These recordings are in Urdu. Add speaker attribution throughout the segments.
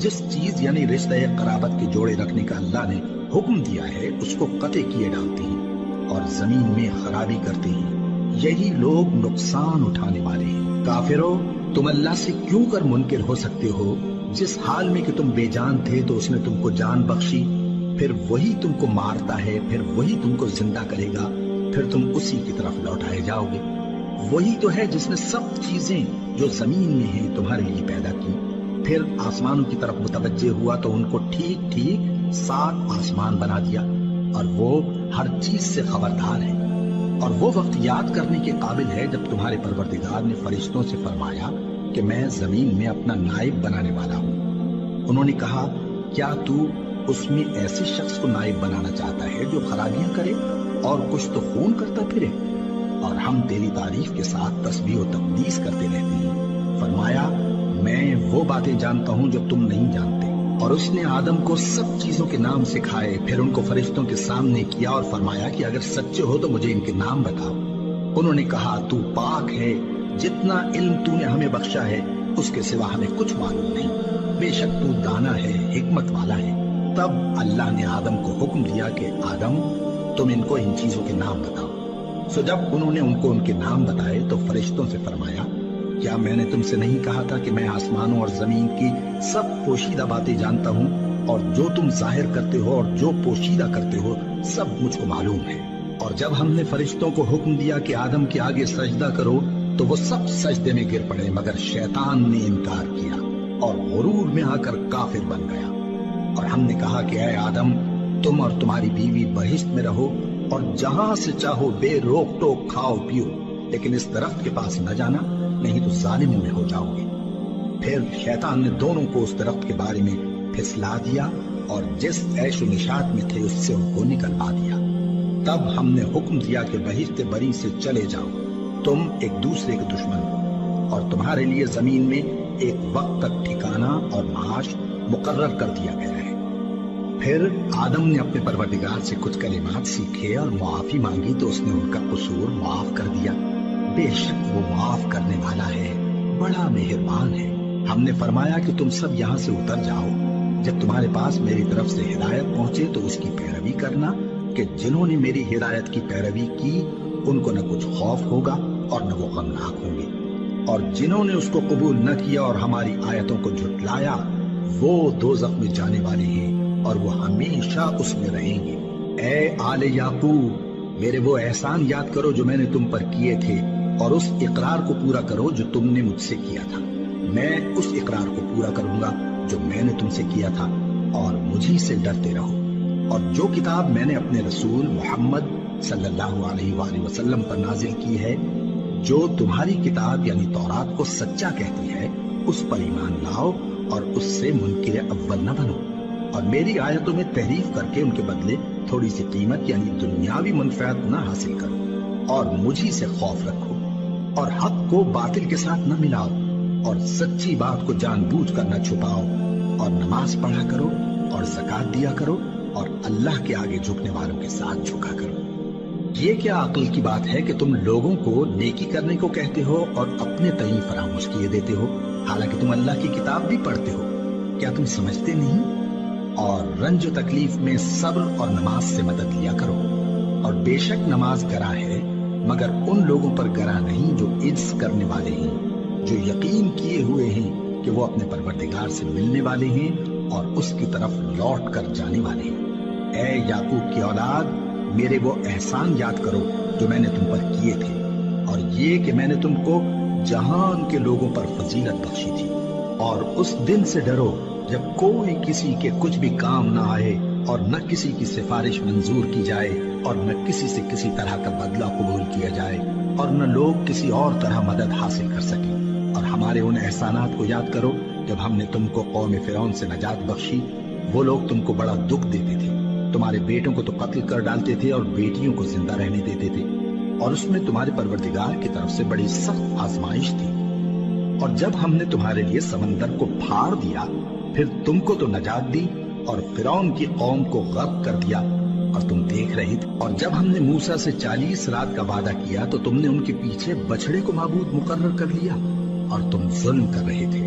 Speaker 1: جس چیز یعنی رشتہ قرابت کے جوڑے رکھنے کا اللہ نے حکم دیا ہے اس کو قطع کیے ڈالتے ہیں اور زمین میں خرابی کرتے ہیں، یہی لوگ نقصان اٹھانے والے ہیں۔ کافرو، تم اللہ سے کیوں کر منکر ہو سکتے ہو؟ جس حال میں کہ تم بے جان تھے تو اس نے تم کو جان بخشی، پھر وہی تم کو مارتا ہے، پھر وہی تم کو زندہ کرے گا، پھر تم اسی کی طرف لوٹائے جاؤ گے۔ وہی تو ہے جس نے سب چیزیں جو زمین میں ہیں تمہارے لیے پیدا کی، پھر آسمانوں کی طرف متوجہ ہوا تو ان کو ٹھیک ٹھیک 7 آسمان بنا دیا، اور وہ ہر چیز سے خبردار ہے۔ اور وہ وقت یاد کرنے کے قابل ہے جب تمہارے پروردگار نے فرشتوں سے فرمایا کہ میں زمین میں اپنا نائب بنانے والا ہوں۔ انہوں نے کہا، کیا تو اس میں ایسے شخص کو نائب بنانا چاہتا ہے جو خرابیاں کرے اور کچھ تو خون کرتا پھرے؟ اور ہم تیری تعریف کے ساتھ تسبیح و تقدیس کرتے رہتے ہیں۔ فرمایا، میں وہ باتیں جانتا ہوں جو تم نہیں جانتے۔ اور اس نے آدم کو سب چیزوں کے نام سکھائے، پھر ان کو فرشتوں کے سامنے کیا اور فرمایا کہ اگر سچے ہو تو مجھے ان کے نام بتاؤ۔ انہوں نے کہا، تو پاک ہے، جتنا علم تو نے ہمیں بخشا ہے اس کے سوا ہمیں کچھ معلوم نہیں، بے شک تو دانا ہے، حکمت والا ہے۔ تب اللہ نے آدم کو حکم دیا کہ آدم، تم ان کو ان چیزوں کے نام بتاؤ۔ سو جب انہوں نے ان کو ان کے نام بتائے تو فرشتوں سے فرمایا، کیا میں نے تم سے نہیں کہا تھا کہ میں آسمانوں اور زمین کی سب پوشیدہ باتیں جانتا ہوں، اور جو تم ظاہر کرتے ہو اور جو پوشیدہ کرتے ہو سب مجھ کو معلوم ہے۔ اور جب ہم نے فرشتوں کو حکم دیا کہ آدم کے آگے سجدہ کرو تو وہ سب سجدے میں گر پڑے، مگر شیطان نے انکار کیا اور غرور میں آ کر کافر بن گیا۔ اور ہم نے کہا کہ اے آدم، تم اور تمہاری بیوی بہشت میں رہو اور جہاں سے چاہو بے روک ٹوک کھاؤ پیو، لیکن اس درخت کے پاس نہ جانا، نہیں تو ظالموں میں ہو جاؤ گے۔ پھر شیطان نے دونوں کو اس درخت کے بارے میں پھسلا دیا اور جس عیش و نشاط میں تھے اس سے ان کو نکلوا دیا۔ تب ہم نے حکم دیا کہ بہشت بری سے چلے جاؤ، تم ایک دوسرے کے دشمن ہو، اور تمہارے لیے زمین میں ایک وقت تک ٹھکانہ اور معاش مقرر کر دیا گیا ہے۔ پھر آدم نے اپنے پروردگار سے کچھ کلمات سیکھے اور معافی مانگی تو اس نے ان کا قصور معاف کر دیا۔ بے شک وہ معاف کرنے والا ہے، بڑا مہربان ہے۔ ہم نے فرمایا کہ تم سب یہاں سے اتر جاؤ، جب تمہارے پاس میری طرف سے ہدایت پہنچے تو اس کی پیروی کرنا، کہ جنہوں نے میری ہدایت کی پیروی کی ان کو نہ کچھ خوف ہوگا اور نہ وہ غمناک ہوں گے، اور جنہوں نے اس کو قبول نہ کیا اور ہماری آیتوں کو جھٹلایا وہ دوزخ میں جانے والے ہیں اور وہ ہمیشہ اس میں رہیں گے۔ اے آل یعقوب، میرے وہ احسان یاد کرو جو میں نے تم پر کیے تھے، اور اس اقرار کو پورا کرو جو تم نے مجھ سے کیا تھا۔ میں اس اقرار کو پورا کروں گا جو میں نے تم سے کیا تھا، اور مجھی سے ڈرتے رہو۔ اور جو کتاب میں نے اپنے رسول محمد صلی اللہ علیہ وآلہ وسلم پر نازل کی ہے، جو تمہاری کتاب یعنی تورات کو سچا کہتی ہے، اس پر ایمان لاؤ اور اس سے منکر اول نہ بنو، اور میری آیتوں میں تحریف کر کے ان کے بدلے تھوڑی سی قیمت یعنی دنیاوی منفعت نہ حاصل کرو، اور مجھی سے خوف رکھو، اور حق کو باطل کے ساتھ نہ ملاؤ، اور سچی بات کو جان بوجھ کر نہ چھپاؤ، اور نماز پڑھا کرو اور زکات دیا کرو، اور اللہ کے آگے جھکنے والوں کے ساتھ جھکا کرو۔ یہ کیا عقل کی بات ہے کہ تم لوگوں کو نیکی کرنے کو کہتے ہو اور اپنے تئیں فراموش کیے دیتے ہو، حالانکہ تم اللہ کی کتاب بھی پڑھتے ہو؟ کیا تم سمجھتے نہیں؟ اور رنج و تکلیف میں صبر اور نماز سے مدد لیا کرو، اور بے شک نماز گراں ہے، مگر ان لوگوں پر گراں نہیں جو عجز کرنے والے ہیں، جو یقین کیے ہوئے ہیں کہ وہ اپنے پروردگار سے ملنے والے ہیں اور اس کی طرف لوٹ کر جانے والے ہیں۔ اے یعقوب کی اولاد، میرے وہ احسان یاد کرو جو میں نے تم پر کیے تھے، اور یہ کہ میں نے تم کو جہان کے لوگوں پر فضیلت بخشی تھی۔ اور اس دن سے ڈرو جب کوئی کسی کے کچھ بھی کام نہ آئے، اور نہ کسی کی سفارش منظور کی جائے، اور نہ کسی سے کسی طرح کا بدلہ قبول کیا جائے، اور نہ لوگ کسی اور طرح مدد حاصل کر سکیں۔ اور ہمارے ان احسانات کو یاد کرو جب ہم نے تم کو قوم فرعون سے نجات بخشی۔ وہ لوگ تم کو بڑا دکھ دیتے تھے، تمہارے بیٹوں کو تو قتل کر ڈالتے تھے اور بیٹیوں کو زندہ رہنے دیتے تھے، اور اس میں تمہارے پروردگار کی طرف سے بڑی سخت آزمائش تھی۔ اور جب ہم نے تمہارے لیے سمندر کو پھاڑ دیا، پھر تم کو تو نجات دی اور فرعون کی قوم کو غرق کر دیا، اور تم دیکھ رہے تھے۔ اور جب ہم نے موسیٰ سے 40 رات کا وعدہ کیا تو تم نے ان کے پیچھے بچڑے کو معبود مقرر کر لیا، اور تم ظلم کر رہے تھے۔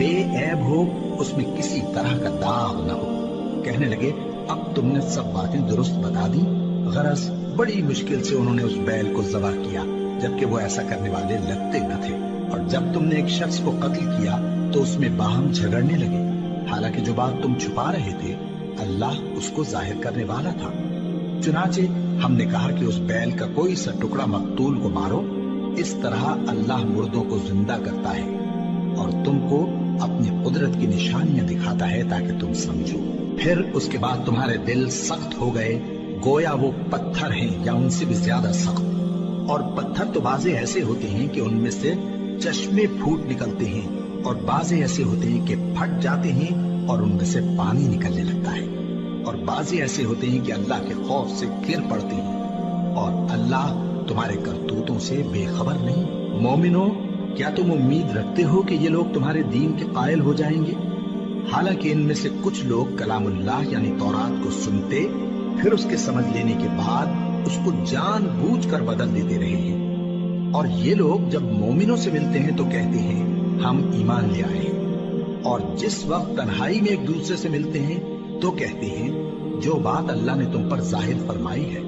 Speaker 1: بے عیب ہو، اس میں کسی طرح کا داغ نہ ہو۔ کہنے لگے اب تم نے سب باتیں درست بتا دی۔ غرض بڑی مشکل سے انہوں نے اس بیل کو ذبح کیا، جبکہ وہ ایسا کرنے والے لگتے نہ تھے، اور جب تم نے ایک شخص کو قتل کیا تو اس میں باہم جھگڑنے لگے، حالانکہ جو بات تم چھپا رہے تھے اللہ اس کو ظاہر کرنے والا تھا۔ چنانچہ ہم نے کہا کہ اس بیل کا کوئی سا ٹکڑا مقتول کو مارو، اس طرح اللہ مردوں کو زندہ کرتا ہے اور تم کو اپنی قدرت کی نشانیاں دکھاتا ہے تاکہ تم سمجھو۔ پھر اس کے بعد تمہارے دل سخت ہو گئے، گویا وہ پتھر ہیں یا ان سے بھی زیادہ سخت، اور پتھر تو بعضے ایسے ہوتے ہیں کہ ان میں سے چشمے پھوٹ نکلتے ہیں، اور بعضے ایسے ہوتے ہیں کہ پھٹ جاتے ہیں اور ان میں سے پانی نکلنے لگتا ہے، اور بعضے ایسے ہوتے ہیں کہ اللہ کے خوف سے گر پڑتے ہیں، اور اللہ تمہارے کرتوتوں سے بے خبر نہیں۔ مومنو، کیا تم امید رکھتے ہو کہ یہ لوگ تمہارے دین کے قائل ہو جائیں گے؟ حالانکہ ان میں سے کچھ لوگ کلام اللہ یعنی تورات کو سنتے، پھر اس کے سمجھ لینے کے بعد اس کو جان بوجھ کر بدل دیتے رہے ہیں، اور یہ لوگ جب مومنوں سے ملتے ہیں تو کہتے ہیں ہم ایمان لے آئے ہیں، اور جس وقت تنہائی میں ایک دوسرے سے ملتے ہیں تو کہتے ہیں جو بات اللہ نے تم پر ظاہر فرمائی ہے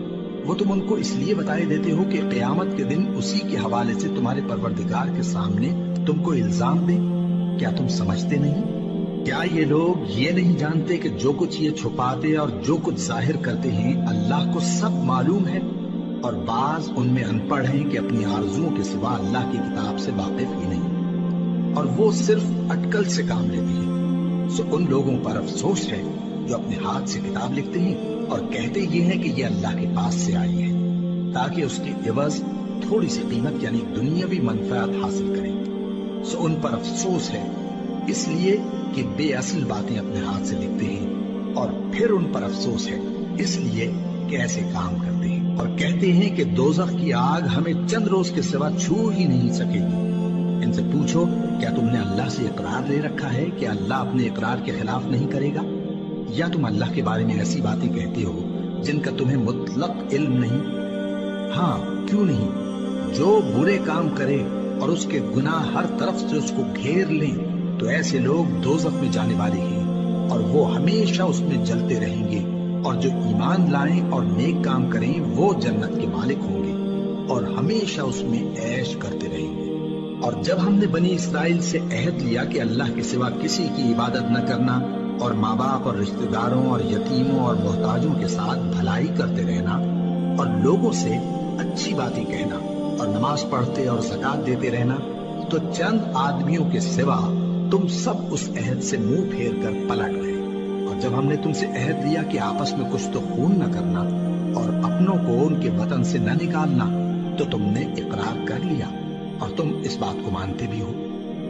Speaker 1: وہ تم ان کو اس لیے بتائے دیتے ہو کہ قیامت کے دن اسی کے حوالے سے تمہارے پروردگار کے سامنے تم کو الزام دیں۔ کیا تم سمجھتے نہیں؟ کیا یہ لوگ یہ نہیں جانتے کہ جو کچھ یہ چھپاتے اور جو کچھ ظاہر کرتے ہیں اللہ کو سب معلوم ہے؟ اور بعض ان میں ان پڑھ ہیں کہ اپنی آرزوؤں کے سوا اللہ کی کتاب سے واقف ہی نہیں، اور وہ صرف اٹکل سے کام لیتے ہیں۔ سو ان لوگوں پر افسوس ہے جو اپنے ہاتھ سے کتاب لکھتے ہیں اور کہتے یہ ہیں کہ یہ اللہ کے پاس سے آئی ہے، تاکہ اس کے عوض تھوڑی سی قیمت یعنی دنیاوی منفعت حاصل کریں۔ سو ان پر افسوس ہے اس لیے کہ بے اصل باتیں اپنے ہاتھ سے لکھتے ہیں، اور پھر ان پر افسوس ہے اس لیے کہ ایسے کام کرتے ہیں، اور کہتے ہیں کہ دوزخ کی آگ ہمیں چند روز کے سوا چھو ہی نہیں سکے گی۔ ان سے پوچھو کیا تم نے اللہ سے اقرار لے رکھا ہے کہ اللہ اپنے اقرار کے خلاف نہیں کرے گا، یا تم اللہ کے بارے میں ایسی باتیں کہتے ہو جن کا تمہیں مطلق علم نہیں؟ ہاں کیوں نہیں، جو برے کام کرے اور اس کے گناہ ہر طرف سے اس کو گھیر لیں تو ایسے لوگ دوزخ میں جانے والے ہیں، اور وہ ہمیشہ اس میں جلتے رہیں گے، اور جو ایمان لائیں اور نیک کام کریں وہ جنت کے مالک ہوں گے اور ہمیشہ اس میں عیش کرتے رہیں گے۔ اور جب ہم نے بنی اسرائیل سے عہد لیا کہ اللہ کے سوا کسی کی عبادت نہ کرنا، اور ماں باپ اور رشتہ داروں اور یتیموں اور محتاجوں کے ساتھ بھلائی کرتے رہنا، اور لوگوں سے اچھی باتیں کہنا، اور نماز پڑھتے اور زکوٰۃ دیتے رہنا، تو چند آدمیوں کے سوا تم سب اس عہد سے منہ پھیر کر پلٹ گئے۔ اور جب ہم نے تم سے عہد لیا کہ آپس میں کچھ تو خون نہ کرنا اور اپنوں کو ان کے وطن سے نہ نکالنا، تو تم نے اقرار کر لیا اور تم اس بات کو مانتے بھی ہو۔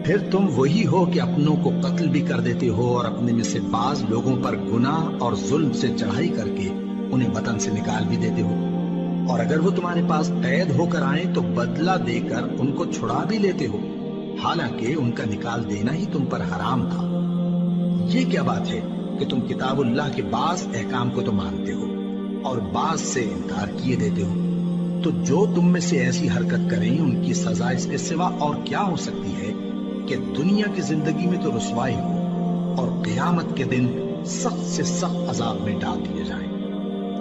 Speaker 1: پھر تم وہی ہو کہ اپنوں کو قتل بھی کر دیتے ہو، اور اپنے میں سے بعض لوگوں پر گناہ اور ظلم سے چڑھائی کر کے انہیں وطن سے نکال بھی دیتے ہو، اور اگر وہ تمہارے پاس قید ہو کر آئیں تو بدلہ دے کر ان کو چھڑا بھی لیتے ہو، حالانکہ ان کا نکال دینا ہی تم پر حرام تھا۔ یہ کیا بات ہے کہ تم کتاب اللہ کے بعض احکام کو تو مانتے ہو اور بعض سے انکار کیے دیتے ہو؟ تو جو تم میں سے ایسی حرکت کریں ان کی سزا اس کے سوا اور کیا ہو سکتی ہے کہ دنیا کی زندگی میں تو رسوائی ہو اور قیامت کے دن سخت سے سخت عذاب میں ڈال دیے جائیں۔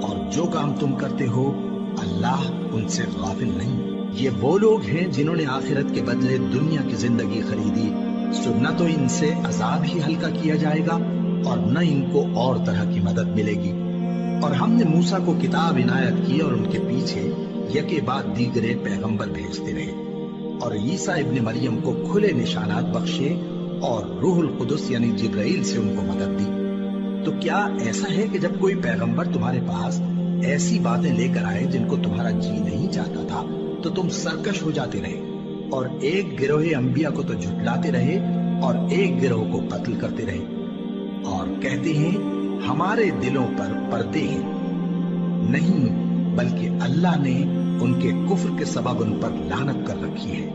Speaker 1: اور جو کام تم کرتے ہو اللہ ان سے غافل نہیں۔ یہ وہ لوگ ہیں جنہوں نے آخرت کے بدلے دنیا کی زندگی خریدی، سو نہ تو ان سے عذاب ہی ہلکا کیا جائے گا اور نہ ان کو اور طرح کی مدد ملے گی۔ اور ہم نے موسیٰ کو کتاب عنایت کی اور ان کے پیچھے یکے بعد دیگرے پیغمبر بھیجتے رہے، اور عیسیٰ ابن مریم کو کھلے نشانات بخشے اور روح القدس یعنی جبرائیل سے ان کو مدد دی۔ تو کیا ایسا ہے کہ جب کوئی پیغمبر تمہارے پاس ایسی باتیں لے کر آئے جن کو تمہارا جی نہیں چاہتا تھا تو تم سرکش ہو جاتے رہے، اور ایک گروہ انبیاء کو تو جھٹلاتے رہے اور ایک گروہ کو قتل کرتے رہے، اور کہتے ہیں ہمارے دلوں پر پردے ہیں؟ نہیں، بلکہ اللہ نے ان کے کفر کے سبب ان پر لعنت کر رکھی ہے،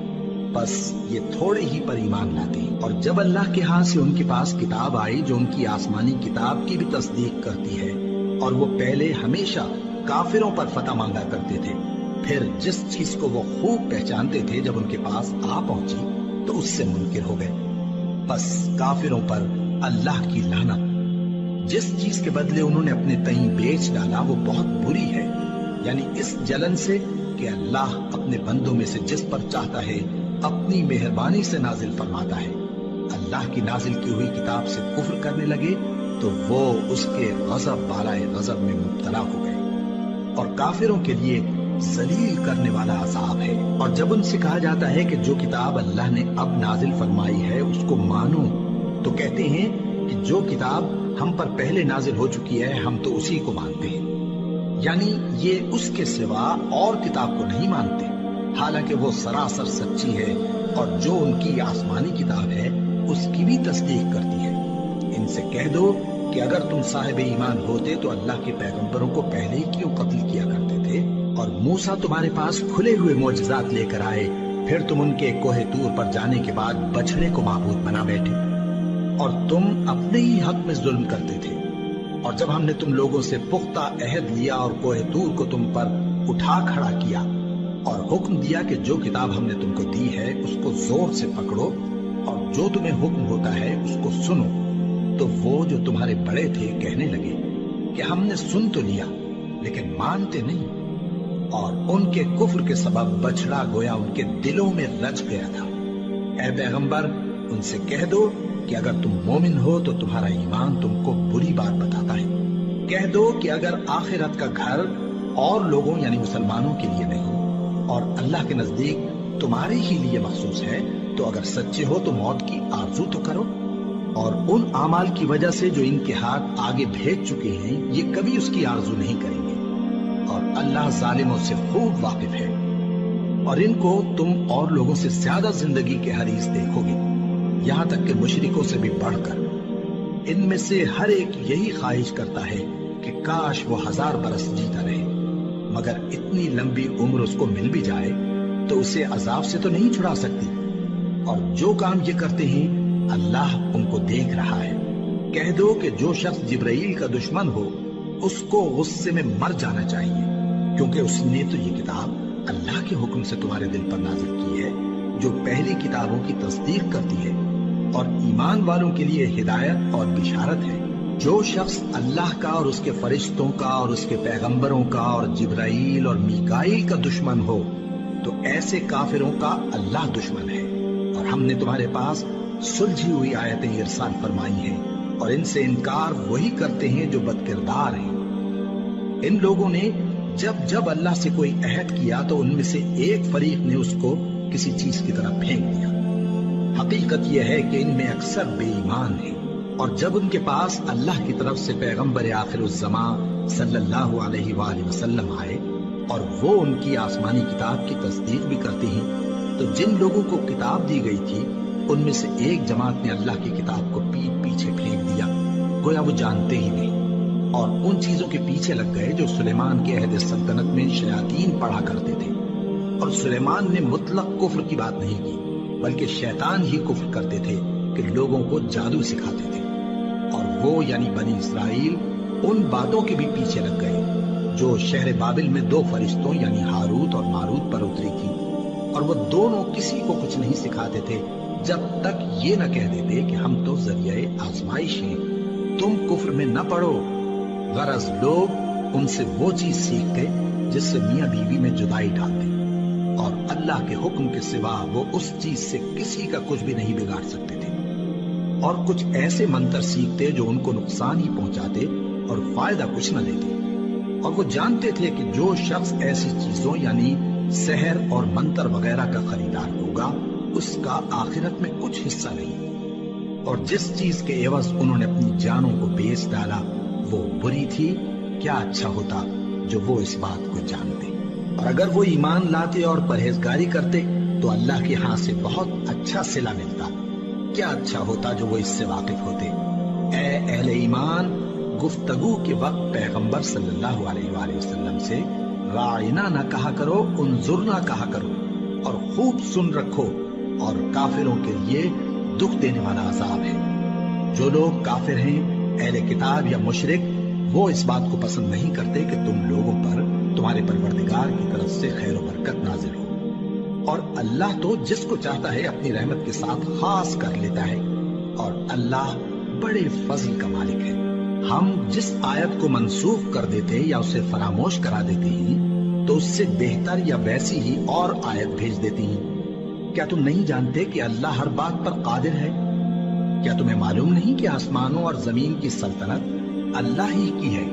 Speaker 1: بس یہ تھوڑے ہی پر ایمان لاتے ہیں۔ اور جب اللہ کے ہاں سے ان کے پاس کتاب آئی جو ان کی آسمانی کتاب کی بھی تصدیق کرتی ہے، اور وہ پہلے ہمیشہ کافروں پر فتح مانگا کرتے تھے، پھر جس چیز کو وہ خوب پہچانتے تھے جب ان کے پاس آ پہنچی تو اس سے منکر ہو گئے۔ بس کافروں پر اللہ کی لعنت۔ جس چیز کے بدلے انہوں نے اپنے تئیں بیچ ڈالا وہ بہت بری ہے، یعنی اس جلن سے کہ اللہ اپنے بندوں میں سے جس پر چاہتا ہے اپنی مہربانی سے نازل فرماتا ہے۔ اللہ کی نازل کی ہوئی کتاب سے کفر کرنے لگے تو وہ اس کے غضب بالائے غضب میں مبتلا ہو گئے، اور کافروں کے لیے ذلیل کرنے والا عذاب ہے۔ اور جب ان سے کہا جاتا ہے کہ جو کتاب اللہ نے اب نازل فرمائی ہے اس کو مانو، تو کہتے ہیں کہ جو کتاب ہم پر پہلے نازل ہو چکی ہے ہم تو اسی کو مانتے ہیں، یعنی یہ اس کے سوا اور کتاب کو نہیں مانتے، حالانکہ وہ سراسر سچی ہے، اور جو ان کی آسمانی کتاب ہے اس کی بھی تصدیق کرتی ہے۔ ان سے کہہ دو کہ اگر تم صاحب ایمان ہوتے تو اللہ کے پیغمبروں کو پہلے ہی کیوں قتل کیا کرتے تھے؟ اور موسیٰ تمہارے پاس کھلے ہوئے معجزات لے کر آئے، پھر تم ان کے کوہ طور پر جانے کے بعد بچڑے کو معبود بنا بیٹھے، اور تم اپنے ہی حق میں ظلم کرتے تھے۔ اور جب ہم نے تم لوگوں سے پختہ عہد لیا اور کوہ طور کو تم پر اٹھا کھڑا کیا اور حکم دیا کہ جو کتاب ہم نے تم کو دی ہے اس کو زور سے پکڑو اور جو تمہیں حکم ہوتا ہے اس کو سنو، تو وہ جو تمہارے بڑے تھے کہنے لگے کہ ہم نے سن تو لیا لیکن مانتے نہیں، اور ان کے کفر کے سبب بچڑا گویا ان کے دلوں میں رچ گیا تھا۔ اے پیغمبر ان سے کہہ دو کہ اگر تم مومن ہو تو تمہارا ایمان تم کو بری بات بتاتا ہے۔ کہہ دو کہ اگر آخرت کا گھر اور لوگوں یعنی مسلمانوں کے لیے نہیں اور اللہ کے نزدیک تمہارے ہی لیے مخصوص ہے تو اگر سچے ہو تو موت کی آرزو تو کرو، اور ان اعمال کی وجہ سے جو ان کے ہاتھ آگے بھیج چکے ہیں یہ کبھی اس کی آرزو نہیں کریں گے، اور اللہ ظالموں سے خوب واقف ہے۔ اور ان کو تم اور لوگوں سے زیادہ زندگی کے حریص دیکھو گے، یہاں تک کہ مشرکوں سے بھی بڑھ کر۔ ان میں سے ہر ایک یہی خواہش کرتا ہے کہ کاش وہ 1000 برس جیتا رہے، مگر اتنی لمبی عمر اس کو مل بھی جائے تو اسے عذاب سے تو نہیں چھڑا سکتی، اور جو کام یہ کرتے ہیں اللہ ان کو دیکھ رہا ہے۔ کہہ دو کہ جو شخص جبرائیل کا دشمن ہو اس کو غصے میں مر جانا چاہیے، کیونکہ اس نے تو یہ کتاب اللہ کے حکم سے تمہارے دل پر نازل کی ہے جو پہلی کتابوں کی تصدیق کرتی ہے، اور ایمان والوں کے لیے ہدایت اور بشارت ہے۔ جو شخص اللہ کا اور اس کے فرشتوں کا اور اس کے پیغمبروں کا اور جبرائیل اور میکائیل کا دشمن ہو تو ایسے کافروں کا اللہ دشمن ہے۔ اور ہم نے تمہارے پاس سلجھی ہوئی آیتیں ارسال فرمائی ہیں، اور ان سے انکار وہی کرتے ہیں جو بد کردار ہیں۔ ان لوگوں نے جب اللہ سے کوئی عہد کیا تو ان میں سے ایک فریق نے اس کو کسی چیز کی طرح پھینک دیا۔ حقیقت یہ ہے کہ ان میں اکثر بے ایمان ہیں، اور جب ان کے پاس اللہ کی طرف سے پیغمبر آخر الزمان صلی اللہ علیہ وآلہ وسلم آئے اور وہ ان کی آسمانی کتاب کی تصدیق بھی کرتے ہیں، تو جن لوگوں کو کتاب دی گئی تھی ان میں سے ایک جماعت نے اللہ کی کتاب کو پیٹ پیچھے پھینک دیا، گویا وہ جانتے ہی نہیں، اور ان چیزوں کے پیچھے لگ گئے جو سلیمان کے عہد سلطنت میں شیاطین پڑھا کرتے تھے۔ اور سلیمان نے مطلق کفر کی بات نہیں کی، بلکہ شیطان ہی کفر کرتے تھے کہ لوگوں کو جادو سکھاتے تھے، اور وہ یعنی بنی اسرائیل ان باتوں کے بھی پیچھے لگ گئے جو شہر بابل میں 2 فرشتوں یعنی ہاروت اور ماروت پر اتری تھی، اور وہ دونوں کسی کو کچھ نہیں سکھاتے تھے جب تک یہ نہ کہہ دیتے کہ ہم تو ذریعہ آزمائش ہیں، تم کفر میں نہ پڑو۔ غرض لوگ ان سے وہ چیز سیکھتے جس سے میاں بیوی میں جدائی ڈالتے، اور اللہ کے حکم کے سوا وہ اس چیز سے کسی کا کچھ بھی نہیں بگاڑ سکتے تھے، اور کچھ ایسے منتر سیکھتے جو ان کو نقصان ہی پہنچاتے اور فائدہ کچھ نہ دیتے، اور وہ جانتے تھے کہ جو شخص ایسی چیزوں یعنی سحر اور منتر وغیرہ کا خریدار ہوگا اس کا آخرت میں کچھ حصہ نہیں، اور جس چیز کے عوض انہوں نے اپنی جانوں کو بیچ ڈالا وہ بری تھی۔ کیا اچھا ہوتا جو وہ اس بات کو جانتے، اور اگر وہ ایمان لاتے اور پرہیزگاری کرتے تو اللہ کے ہاں سے بہت اچھا صلہ ملتا۔ کیا اچھا ہوتا جو وہ اس سے واقف ہوتے۔ اے اہل ایمان، گفتگو کے وقت پیغمبر صلی اللہ علیہ وآلہ وسلم سے راعنا نہ کہا کرو، انظرنا کہا کرو، اور خوب سن رکھو، اور کافروں کے لیے دکھ دینے والا عذاب ہے۔ جو لوگ کافر ہیں، اہل کتاب یا مشرک، وہ اس بات کو پسند نہیں کرتے کہ تم لوگوں پر تمہارے پروردگار کی طرف سے خیر و برکت نازل ہو، اور اللہ تو جس کو چاہتا ہے اپنی رحمت کے ساتھ خاص کر لیتا ہے، اور اللہ بڑے فضل کا مالک ہے۔ ہم جس آیت کو منسوخ کر دیتے یا اسے فراموش کرا دیتے ہیں تو اس سے بہتر یا ویسی ہی اور آیت بھیج دیتی ہیں۔ کیا تم نہیں جانتے کہ اللہ ہر بات پر قادر ہے؟ کیا تمہیں معلوم نہیں کہ آسمانوں اور زمین کی سلطنت اللہ ہی کی ہے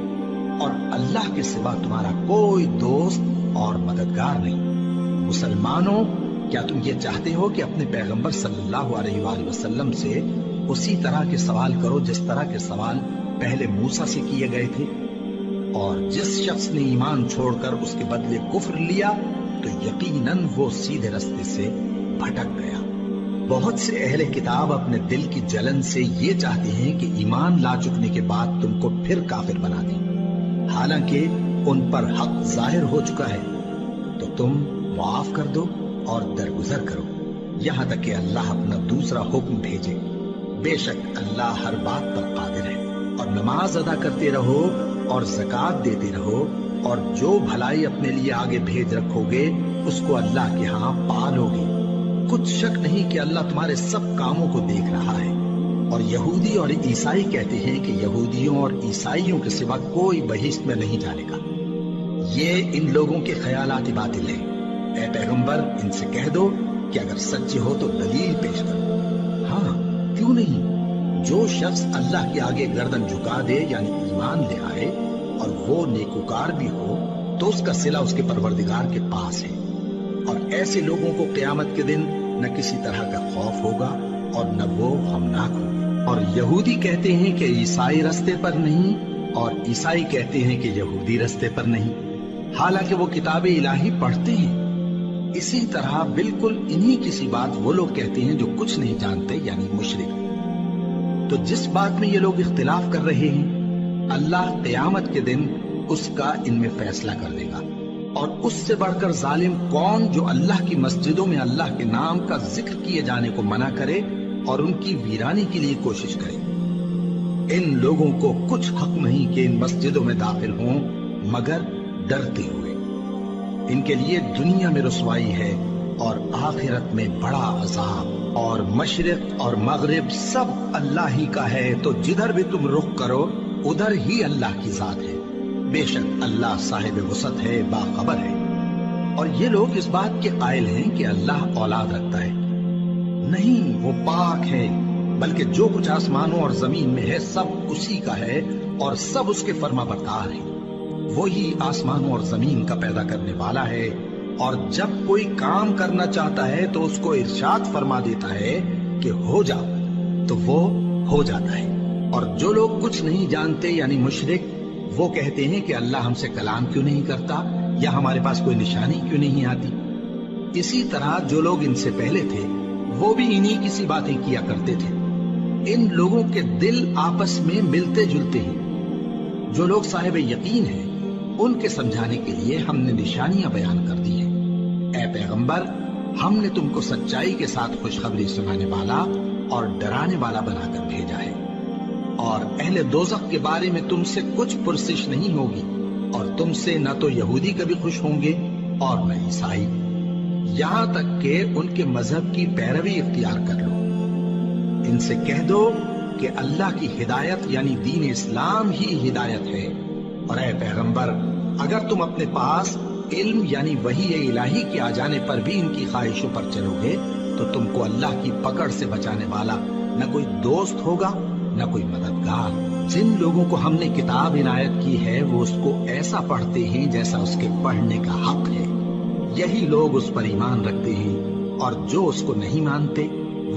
Speaker 1: اور اللہ کے سوا تمہارا کوئی دوست اور مددگار نہیں؟ مسلمانوں، کیا تم یہ چاہتے ہو کہ اپنے پیغمبر صلی اللہ علیہ وآلہ وسلم سے اسی طرح کے سوال کرو جس طرح کے سوال پہلے موسیٰ سے کیے گئے تھے؟ اور جس شخص نے ایمان چھوڑ کر اس کے بدلے کفر لیا تو یقیناً وہ سیدھے راستے سے بھٹک گیا۔ بہت سے اہل کتاب اپنے دل کی جلن سے یہ چاہتے ہیں کہ ایمان لا چکنے کے بعد تم کو پھر کافر بنا دیں، حالانکہ ان پر حق ظاہر ہو چکا ہے۔ تو تم معاف کر دو اور درگزر کرو یہاں تک کہ اللہ اپنا دوسرا حکم بھیجے۔ بے شک اللہ ہر بات پر قادر ہے۔ اور نماز ادا کرتے رہو اور زکوٰۃ دیتے رہو، اور جو بھلائی اپنے لیے آگے بھیج رکھو گے اس کو اللہ کے ہاں پالو گے۔ کچھ شک نہیں کہ اللہ تمہارے سب کاموں کو دیکھ رہا ہے۔ اور یہودی اور عیسائی کہتے ہیں کہ یہودیوں اور عیسائیوں کے سوا کوئی بہشت میں نہیں جانے گا۔ یہ ان لوگوں کے خیالات باطل ہیں۔ اے پیغمبر، ان سے کہہ دو کہ اگر سچے ہو تو دلیل پیش کرو۔ ہاں، کیوں نہیں؟ جو شخص اللہ کے آگے گردن جھکا دے یعنی ایمان لے آئے اور وہ نیکوکار بھی ہو تو اس کا صلہ اس کے پروردگار کے پاس ہے۔ اور ایسے لوگوں کو قیامت کے دن نہ کسی طرح کا خوف ہوگا اور نہ وہ غمناک ہوں۔ اور یہودی کہتے ہیں کہ عیسائی رستے پر نہیں، اور عیسائی کہتے ہیں کہ یہودی رستے پر نہیں، حالانکہ وہ کتاب الہی پڑھتے ہیں۔ اسی طرح بالکل انہی کسی بات وہ لوگ کہتے ہیں جو کچھ نہیں جانتے یعنی مشرک۔ تو جس بات میں یہ لوگ اختلاف کر رہے ہیں اللہ قیامت کے دن اس کا ان میں فیصلہ کر دے گا۔ اور اس سے بڑھ کر ظالم کون جو اللہ کی مسجدوں میں اللہ کے نام کا ذکر کیے جانے کو منع کرے اور ان کی ویرانی کے لیے کوشش کرے۔ ان لوگوں کو کچھ حق نہیں کہ ان مسجدوں میں داخل ہوں مگر ڈرتے ہوئے۔ ان کے لیے دنیا میں رسوائی ہے اور آخرت میں بڑا عذاب۔ اور مشرق اور مغرب سب اللہ ہی کا ہے، تو جدھر بھی تم رخ کرو ادھر ہی اللہ کی ذات ہے۔ بے شک اللہ صاحب وسعت ہے، باخبر ہے۔ اور یہ لوگ اس بات کے قائل ہیں کہ اللہ اولاد رکھتا ہے۔ نہیں، وہ پاک ہے، بلکہ جو کچھ آسمانوں اور زمین میں ہے سب اسی کا ہے اور سب اس کے فرما بردار ہیں۔ وہی آسمانوں اور زمین کا پیدا کرنے والا ہے، اور جب کوئی کام کرنا چاہتا ہے تو اس کو ارشاد فرما دیتا ہے کہ ہو جاؤ، تو وہ ہو جاتا ہے۔ اور جو لوگ کچھ نہیں جانتے یعنی مشرک، وہ کہتے ہیں کہ اللہ ہم سے کلام کیوں نہیں کرتا یا ہمارے پاس کوئی نشانی کیوں نہیں آتی۔ اسی طرح جو لوگ ان سے پہلے تھے وہ بھی انہی کسی باتیں کیا کرتے تھے۔ ان لوگوں کے دل آپس میں ملتے جلتے ہیں۔ جو لوگ صاحب یقین ہیں ان کے سمجھانے کے لیے ہم نے نشانیاں بیان کر دی ہیں۔ اے پیغمبر، ہم نے تم کو سچائی کے ساتھ خوشخبری سنانے والا اور ڈرانے والا بنا کر بھیجا ہے۔ اور اہل دوزخ کے بارے میں تم سے کچھ پرسش نہیں ہوگی، اور تم سے نہ تو یہودی کبھی خوش ہوں گے اور نہ عیسائی، یہاں تک کہ ان کے مذہب کی پیروی اختیار کر لو۔ ان سے کہہ دو کہ اللہ کی ہدایت یعنی دین اسلام ہی ہدایت ہے۔ اور اے پیغمبر، اگر تم اپنے پاس علم یعنی وحی الہی کے آ جانے پر بھی ان کی خواہشوں پر چلو گے تو تم کو اللہ کی پکڑ سے بچانے والا نہ کوئی دوست ہوگا نہ کوئی مددگار۔ جن لوگوں کو ہم نے کتاب عنایت کی ہے وہ اس کو ایسا پڑھتے ہیں جیسا اس کے پڑھنے کا حق ہے، یہی لوگ اس پر ایمان رکھتے ہیں، اور جو اس کو نہیں مانتے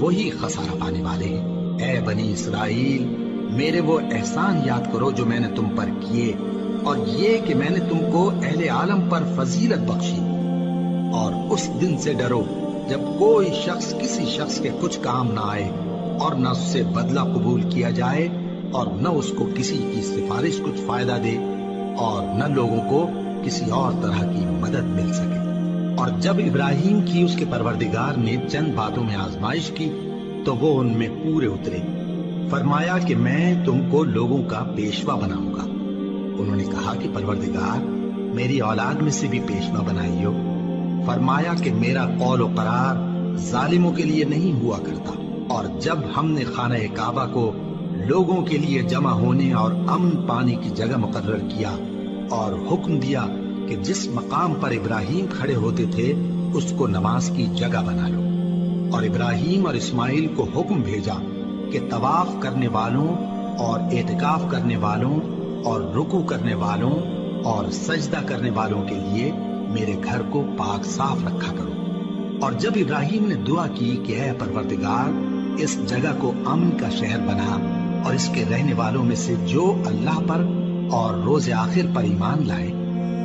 Speaker 1: وہی خسارہ پانے والے ہیں۔ اے بنی اسرائیل، میرے وہ احسان یاد کرو جو میں نے تم پر کیے، اور یہ کہ میں نے تم کو اہل عالم پر فضیلت بخشی۔ اور اس دن سے ڈرو جب کوئی شخص کسی شخص کے کچھ کام نہ آئے اور نہ اس سے بدلہ قبول کیا جائے، اور نہ اس کو کسی کی سفارش کچھ فائدہ دے، اور نہ لوگوں کو کسی اور طرح کی مدد مل سکے۔ اور جب ابراہیم کی اس کے پروردگار نے چند باتوں میں آزمائش کی تو وہ ان میں پورے اترے۔ فرمایا کہ میں تم کو لوگوں کا پیشوا بناؤں گا۔ انہوں نے کہا کہ پروردگار، میری اولاد میں سے بھی پیشوا بنائیو۔ فرمایا کہ میرا قول و قرار ظالموں کے لیے نہیں ہوا کرتا، اور جب ہم نے خانہ کعبہ کو لوگوں کے لیے جمع ہونے اور امن پانے کی جگہ مقرر کیا اور حکم دیا کہ جس مقام پر ابراہیم کھڑے ہوتے تھے اس کو نماز کی جگہ بنا لو، اور ابراہیم اور اسماعیل کو حکم بھیجا کہ طواف کرنے والوں اور اعتکاف کرنے والوں اور رکوع کرنے والوں اور سجدہ کرنے والوں کے لیے میرے گھر کو پاک صاف رکھا کرو۔ اور جب ابراہیم نے دعا کی کہ اے پروردگار اس جگہ کو امن کا شہر بنا اور اس کے رہنے والوں میں سے جو اللہ پر اور روز آخر پر ایمان لائے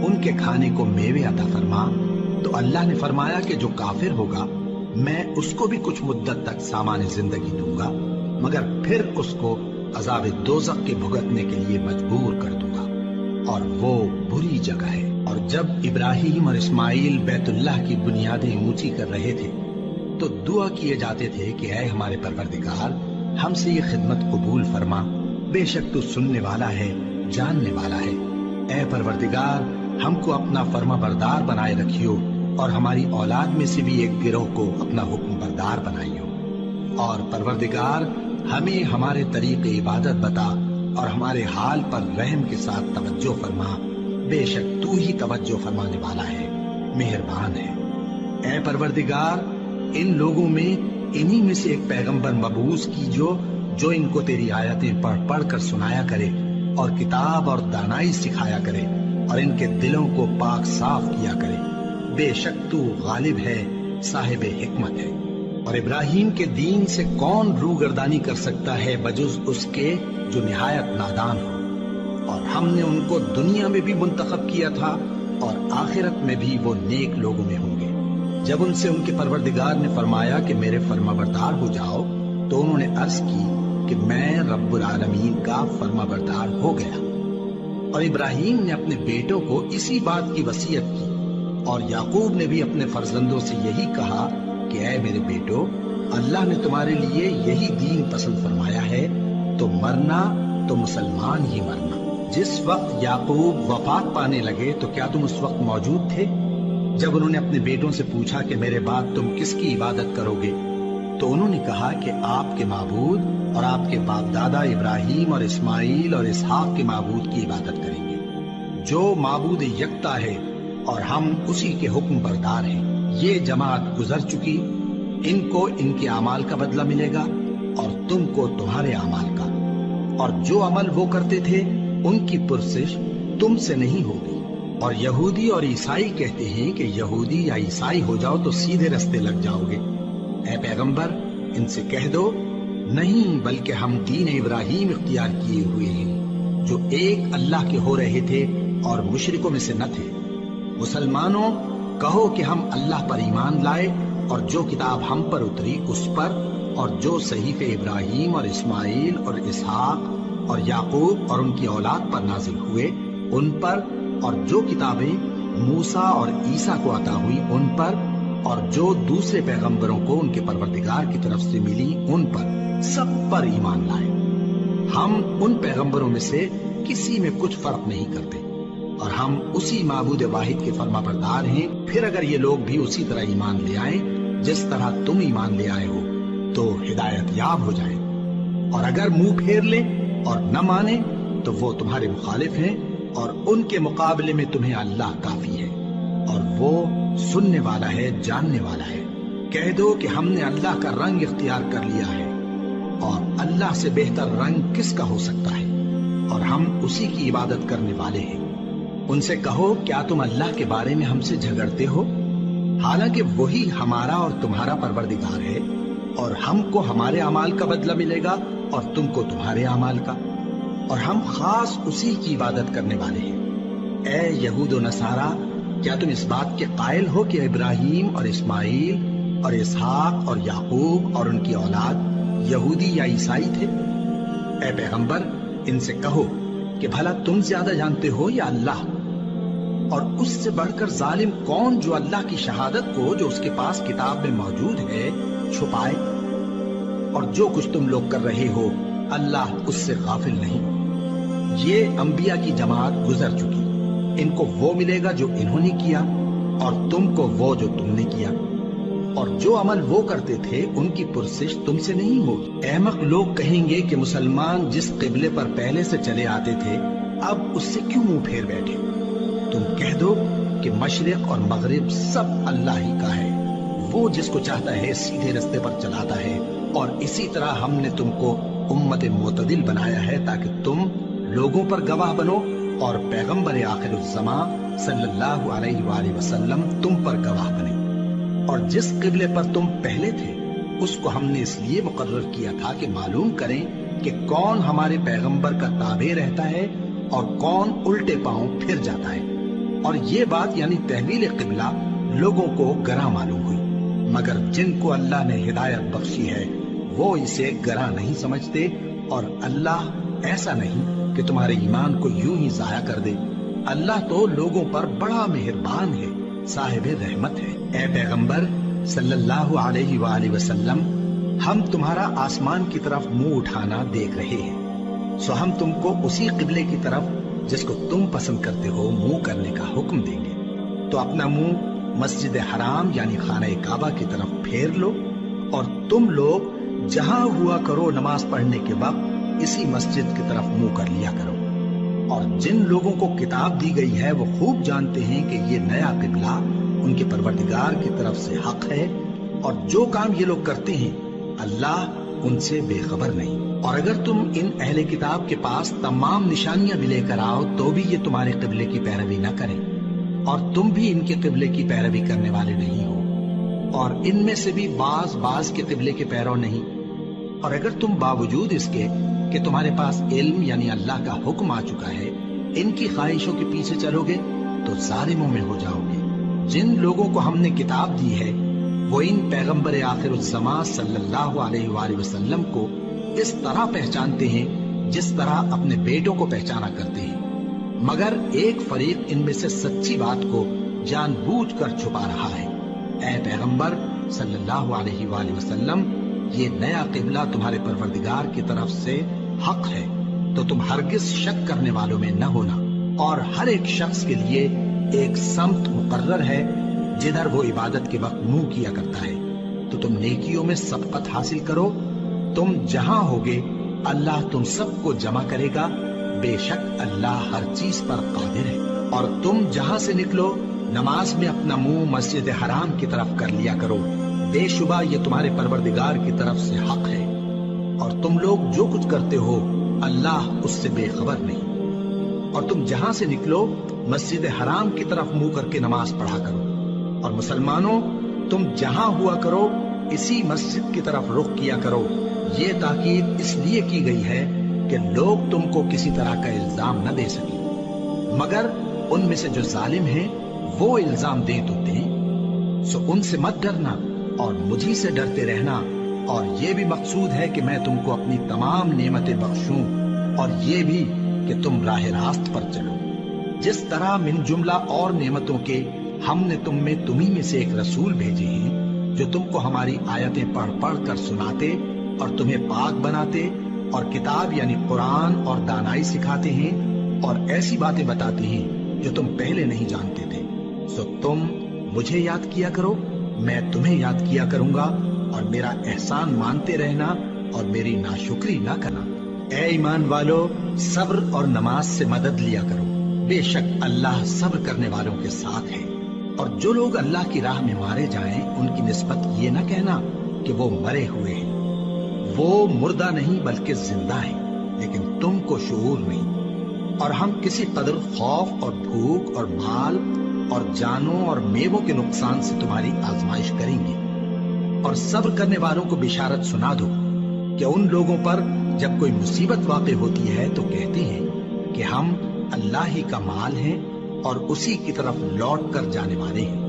Speaker 1: ان کے کھانے کو میوے عطا فرما، تو اللہ نے فرمایا کہ جو کافر ہوگا میں اس کو بھی کچھ مدت تک سامان زندگی دوں گا، مگر پھر اس کو عذاب دوزخ کے بھگتنے کے لیے مجبور کر دوں گا، اور وہ بری جگہ ہے۔ اور جب ابراہیم اور اسماعیل بیت اللہ کی بنیادیں اونچی کر رہے تھے تو دعا کیے جاتے تھے کہ اے ہمارے پروردگار ہم سے یہ خدمت قبول فرما، بے شک تو سننے والا ہے، جاننے والا ہے۔ اے پروردگار ہم کو اپنا فرما بردار بنائے رکھیو، اور ہماری اولاد میں سے بھی ایک گروہ کو اپنا حکم بردار بنائیو، اور پروردگار ہمیں ہمارے طریق عبادت بتا اور ہمارے حال پر رحم کے ساتھ توجہ فرما، بے شک تو ہی توجہ فرمانے والا ہے، مہربان ہے۔ اے پروردگار ان لوگوں میں انہی میں سے ایک پیغمبر مبعوث کیجو جو ان کو تیری آیتیں پڑھ پڑھ کر سنایا کرے اور کتاب اور دانائی سکھایا کرے اور ان کے دلوں کو پاک صاف کیا کرے، بے شک تو غالب ہے، صاحب حکمت ہے۔ اور ابراہیم کے دین سے کون روگردانی کر سکتا ہے بجز اس کے جو نہایت نادان ہو، اور ہم نے ان کو دنیا میں بھی منتخب کیا تھا اور آخرت میں بھی وہ نیک لوگوں میں ہوں گے۔ جب ان سے ان کے پروردگار نے فرمایا کہ میرے فرما بردار ہو جاؤ تو انہوں نے عرض کی کہ میں رب العالمین کا فرما بردار ہو گیا۔ اور ابراہیم نے اپنے بیٹوں کو اسی بات کی وصیت کی، اور یعقوب نے بھی اپنے فرزندوں سے یہی کہا کہ اے میرے بیٹو، اللہ نے تمہارے لیے یہی دین پسند فرمایا ہے، تو مرنا تو مسلمان ہی مرنا۔ جس وقت یعقوب وفات پانے لگے تو کیا تم اس وقت موجود تھے؟ جب انہوں نے اپنے بیٹوں سے پوچھا کہ میرے بعد تم کس کی عبادت کرو گے، تو انہوں نے کہا کہ آپ کے معبود اور آپ کے باپ دادا ابراہیم اور اسماعیل اور اسحاق کے معبود کی عبادت کریں گے، جو معبود یکتا ہے اور ہم اسی کے حکم بردار ہیں۔ یہ جماعت گزر چکی، ان کو ان کے اعمال کا بدلہ ملے گا اور تم کو تمہارے اعمال کا، اور جو عمل وہ کرتے تھے ان کی پرسش تم سے نہیں ہوگی۔ اور یہودی اور عیسائی کہتے ہیں کہ یہودی یا عیسائی ہو جاؤ تو سیدھے رستے لگ جاؤ گے۔ اے پیغمبر ان سے کہہ دو نہیں، بلکہ ہم دین ابراہیم اختیار کیے ہوئے ہیں جو ایک اللہ کے ہو رہے تھے اور مشرکوں میں سے نہ تھے۔ مسلمانوں کہو کہ ہم اللہ پر ایمان لائے اور جو کتاب ہم پر اتری اس پر، اور جو صحیفے ابراہیم اور اسماعیل اور اسحاق اور یعقوب اور ان کی اولاد پر نازل ہوئے ان پر، اور جو کتابیں موسیٰ اور عیسیٰ کو عطا ہوئی ان پر، اور جو دوسرے پیغمبروں کو ان کے پروردگار کی طرف سے ملی ان پر، سب پر ایمان لائے۔ ہم ان پیغمبروں میں سے کسی میں کچھ فرق نہیں کرتے، اور ہم اسی معبود واحد کے فرما بردار ہیں۔ پھر اگر یہ لوگ بھی اسی طرح ایمان لے آئیں جس طرح تم ایمان لے آئے ہو تو ہدایت یاب ہو جائیں، اور اگر منہ پھیر لیں اور نہ مانے تو وہ تمہارے مخالف ہیں، اور ان کے مقابلے میں تمہیں اللہ کافی ہے، اور وہ سننے والا ہے، جاننے والا ہے۔ کہہ دو کہ ہم نے اللہ کا رنگ اختیار کر لیا ہے، اور اللہ سے بہتر رنگ کس کا ہو سکتا ہے، اور ہم اسی کی عبادت کرنے والے ہیں۔ ان سے کہو کیا تم اللہ کے بارے میں ہم سے جھگڑتے ہو، حالانکہ وہی ہمارا اور تمہارا پروردگار ہے، اور ہم کو ہمارے اعمال کا بدلہ ملے گا اور تم کو تمہارے اعمال کا، اور ہم خاص اسی کی عبادت کرنے والے ہیں۔ اے یہود و نصارا، کیا تم اس بات کے قائل ہو کہ ابراہیم اور اسماعیل اور اسحاق اور یعقوب اور ان کی اولاد یہودی یا عیسائی تھے؟ اے پیغمبر ان سے کہو کہ بھلا تم زیادہ جانتے ہو یا اللہ؟ اور اس سے بڑھ کر ظالم کون جو اللہ کی شہادت کو جو اس کے پاس کتاب میں موجود ہے چھپائے؟ اور جو کچھ تم لوگ کر رہے ہو اللہ اس سے غافل نہیں۔ یہ انبیاء کی جماعت گزر چکی، ان کو وہ ملے گا جو انہوں نے کیا، اور تم کو وہ جو تم نے کیا۔ اور جو عمل وہ کرتے تھے ان کی پرسش تم سے نہیں ہوگی۔ احمق لوگ کہیں گے کہ مسلمان جس قبلے پر پہلے سے چلے آتے تھے اب اس سے کیوں منہ پھیر بیٹھے؟ تم کہہ دو کہ مشرق اور مغرب سب اللہ ہی کا ہے، وہ جس کو چاہتا ہے سیدھے رستے پر چلاتا ہے، اور اسی طرح ہم نے تم کو امت معتدل بنایا ہے تاکہ تم لوگوں پر گواہ بنو اور پیغمبر آخر الزمان صلی اللہ علیہ وآلہ وسلم تم پر گواہ بنے۔ اور جس قبلے پر تم پہلے تھے اس کو ہم نے اس لیے مقرر کیا تھا کہ معلوم کریں کہ کون ہمارے پیغمبر کا تابع رہتا ہے اور کون الٹے پاؤں پھر جاتا ہے۔ اور یہ بات یعنی تحویل قبلہ لوگوں کو گراں معلوم ہوئی، مگر جن کو اللہ نے ہدایت بخشی ہے وہ اسے گراں نہیں سمجھتے، اور اللہ ایسا نہیں کہ تمہارے ایمان کو یوں ہی ضائع کر دے۔ اللہ تو لوگوں پر بڑا مہربان ہے، صاحب رحمت ہے۔ اے پیغمبر صلی اللہ علیہ وآلہ وسلم، ہم تمہارا آسمان کی طرف منہ اٹھانا دیکھ رہے ہیں، سو ہم تم کو اسی قبلے کی طرف جس کو تم پسند کرتے ہو منہ کرنے کا حکم دیں گے۔ تو اپنا منہ مسجد حرام یعنی خانہ کعبہ کی طرف پھیر لو، اور تم لوگ جہاں ہوا کرو نماز پڑھنے کے وقت اسی مسجد کی طرف منہ کر لیا کرو۔ اور جن لوگوں کو کتاب دی گئی ہے وہ خوب جانتے ہیں کہ یہ نیا قبلہ ان کے پروردگار کی طرف سے حق ہے، اور جو کام یہ لوگ کرتے ہیں اللہ ان سے بے خبر نہیں۔ اور اگر تم ان اہل کتاب کے پاس تمام نشانیاں بھی لے کر آؤ تو بھی یہ تمہارے قبلے کی پیروی نہ کریں، اور تم بھی ان کے قبلے کی پیروی کرنے والے نہیں ہو، اور ان میں سے بھی بعض کے قبلے کے پیرو نہیں۔ اور اگر تم باوجود اس کے کہ تمہارے پاس علم یعنی اللہ کا حکم آ چکا ہے ان کی خواہشوں کے پیچھے چلو گے تو ظالموں میں ہو جاؤ گے۔ جن لوگوں کو ہم نے کتاب دی ہے وہ ان پیغمبر آخر الزمان صلی اللہ علیہ وآلہ وسلم کو اس طرح پہچانتے ہیں جس طرح اپنے بیٹوں کو پہچانا کرتے ہیں، مگر ایک فریق ان میں سے سچی بات کو جان بوجھ کر چھپا رہا ہے۔ اے پیغمبر صلی اللہ علیہ وآلہ وسلم، یہ نیا قبلہ تمہارے پروردگار کی طرف سے حق ہے، تو تم ہرگز شک کرنے والوں میں نہ ہونا، اور ہر ایک شخص کے لیے ایک سمت مقرر ہے جدھر وہ عبادت کے وقت منہ کیا کرتا ہے، تو تم نیکیوں میں سبقت حاصل کرو۔ تم جہاں ہوگے اللہ تم سب کو جمع کرے گا، بے شک اللہ ہر چیز پر قادر ہے۔ اور تم جہاں سے نکلو نماز میں اپنا منہ مسجد حرام کی طرف کر لیا کرو، بے شبہ یہ تمہارے پروردگار کی طرف سے حق ہے، اور تم لوگ جو کچھ کرتے ہو اللہ اس سے بے خبر نہیں۔ اور تم جہاں سے نکلو مسجد حرام کی طرف منہ کر کے نماز پڑھا کرو، اور مسلمانوں تم جہاں ہوا کرو اسی مسجد کی طرف رخ کیا کرو۔ یہ تاکید اس لیے کی گئی ہے کہ لوگ تم کو کسی طرح کا الزام نہ دے سکیں، مگر ان میں سے جو ظالم ہیں وہ الزام دیں تو دیں، سو ان سے مت ڈرنا اور مجھی سے ڈرتے رہنا، اور یہ بھی مقصود ہے کہ میں تم کو اپنی تمام نعمتیں بخشوں، اور یہ بھی کہ تم راہ راست پر چلو۔ جس طرح من جملہ اور نعمتوں کے ہم نے تمہیں میں سے ایک رسول بھیجے ہیں جو تم کو ہماری آیتیں پڑھ پڑھ کر سناتے اور تمہیں پاک بناتے، اور کتاب یعنی قرآن اور دانائی سکھاتے ہیں، اور ایسی باتیں بتاتے ہیں جو تم پہلے نہیں جانتے تھے۔ سو تم مجھے یاد کیا کرو، میں تمہیں یاد کیا کروں گا، اور میرا احسان مانتے رہنا اور میری ناشکری نہ کرنا۔ اے ایمان والو، صبر اور نماز سے مدد لیا کرو، بے شک اللہ صبر کرنے والوں کے ساتھ ہے۔ اور جو لوگ اللہ کی راہ میں مارے جائیں ان کی نسبت یہ نہ کہنا کہ وہ مرے ہوئے ہیں، وہ مردہ نہیں بلکہ زندہ ہیں، لیکن تم کو شعور نہیں۔ اور ہم کسی قدر خوف اور بھوک اور مال اور جانوں اور میووں کے نقصان سے تمہاری آزمائش کریں گے، اور صبر کرنے والوں کو بشارت سنا دو کہ ان لوگوں پر جب کوئی مصیبت واقع ہوتی ہے تو کہتے ہیں کہ ہم اللہ ہی کا مال ہیں اور اسی کی طرف لوٹ کر جانے والے ہیں۔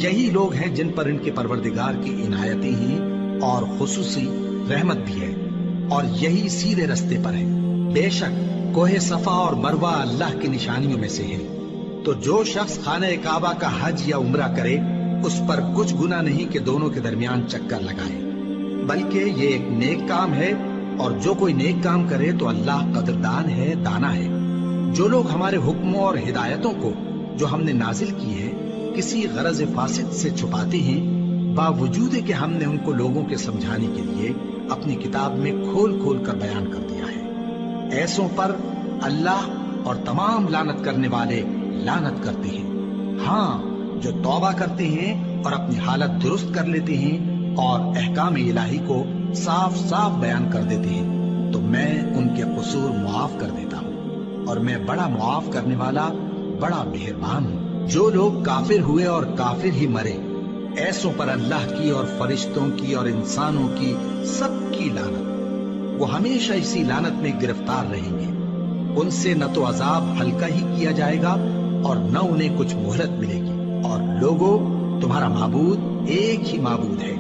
Speaker 1: یہی لوگ ہیں جن پر ان کے پروردگار کی عنایتیں ہیں اور خصوصی رحمت بھی ہے، اور یہی سیدھے رستے پر ہے۔ بے شک کوہ صفا اور مروہ اللہ کی نشانیوں میں سے ہیں، تو جو شخص خانہ کعبہ کا حج یا عمرہ کرے اس پر کچھ گناہ نہیں کہ دونوں کے درمیان چکر لگائے، بلکہ یہ ایک نیک کام ہے، اور جو کوئی نیک کام کرے تو اللہ قدردان ہے، دانا ہے۔ جو لوگ ہمارے حکموں اور ہدایتوں کو جو ہم نے نازل کی ہے کسی غرض فاسد سے چھپاتے ہیں، باوجود کہ ہم نے ان کو لوگوں کے سمجھانے کے لیے اپنی کتاب میں کھول کھول کر بیان کر دیا ہے۔ ایسوں پر اللہ اور تمام لعنت کرنے والے لعنت کرتے ہیں۔ ہاں، جو توبہ کرتے ہیں اور اپنی حالت درست کر لیتے ہیں اور احکام الہی کو صاف صاف بیان کر دیتے ہیں تو میں ان کے قصور معاف کر دیتا ہوں، اور میں بڑا معاف کرنے والا، بڑا مہربان ہوں۔ جو لوگ کافر ہوئے اور کافر ہی مرے، ایسوں پر اللہ کی اور فرشتوں کی اور انسانوں کی سب کی لعنت، وہ ہمیشہ اسی لعنت میں گرفتار رہیں گے۔ ان سے نہ تو عذاب ہلکا ہی کیا جائے گا اور نہ انہیں کچھ مہلت ملے گی۔ اور لوگوں، تمہارا معبود ایک ہی معبود ہے،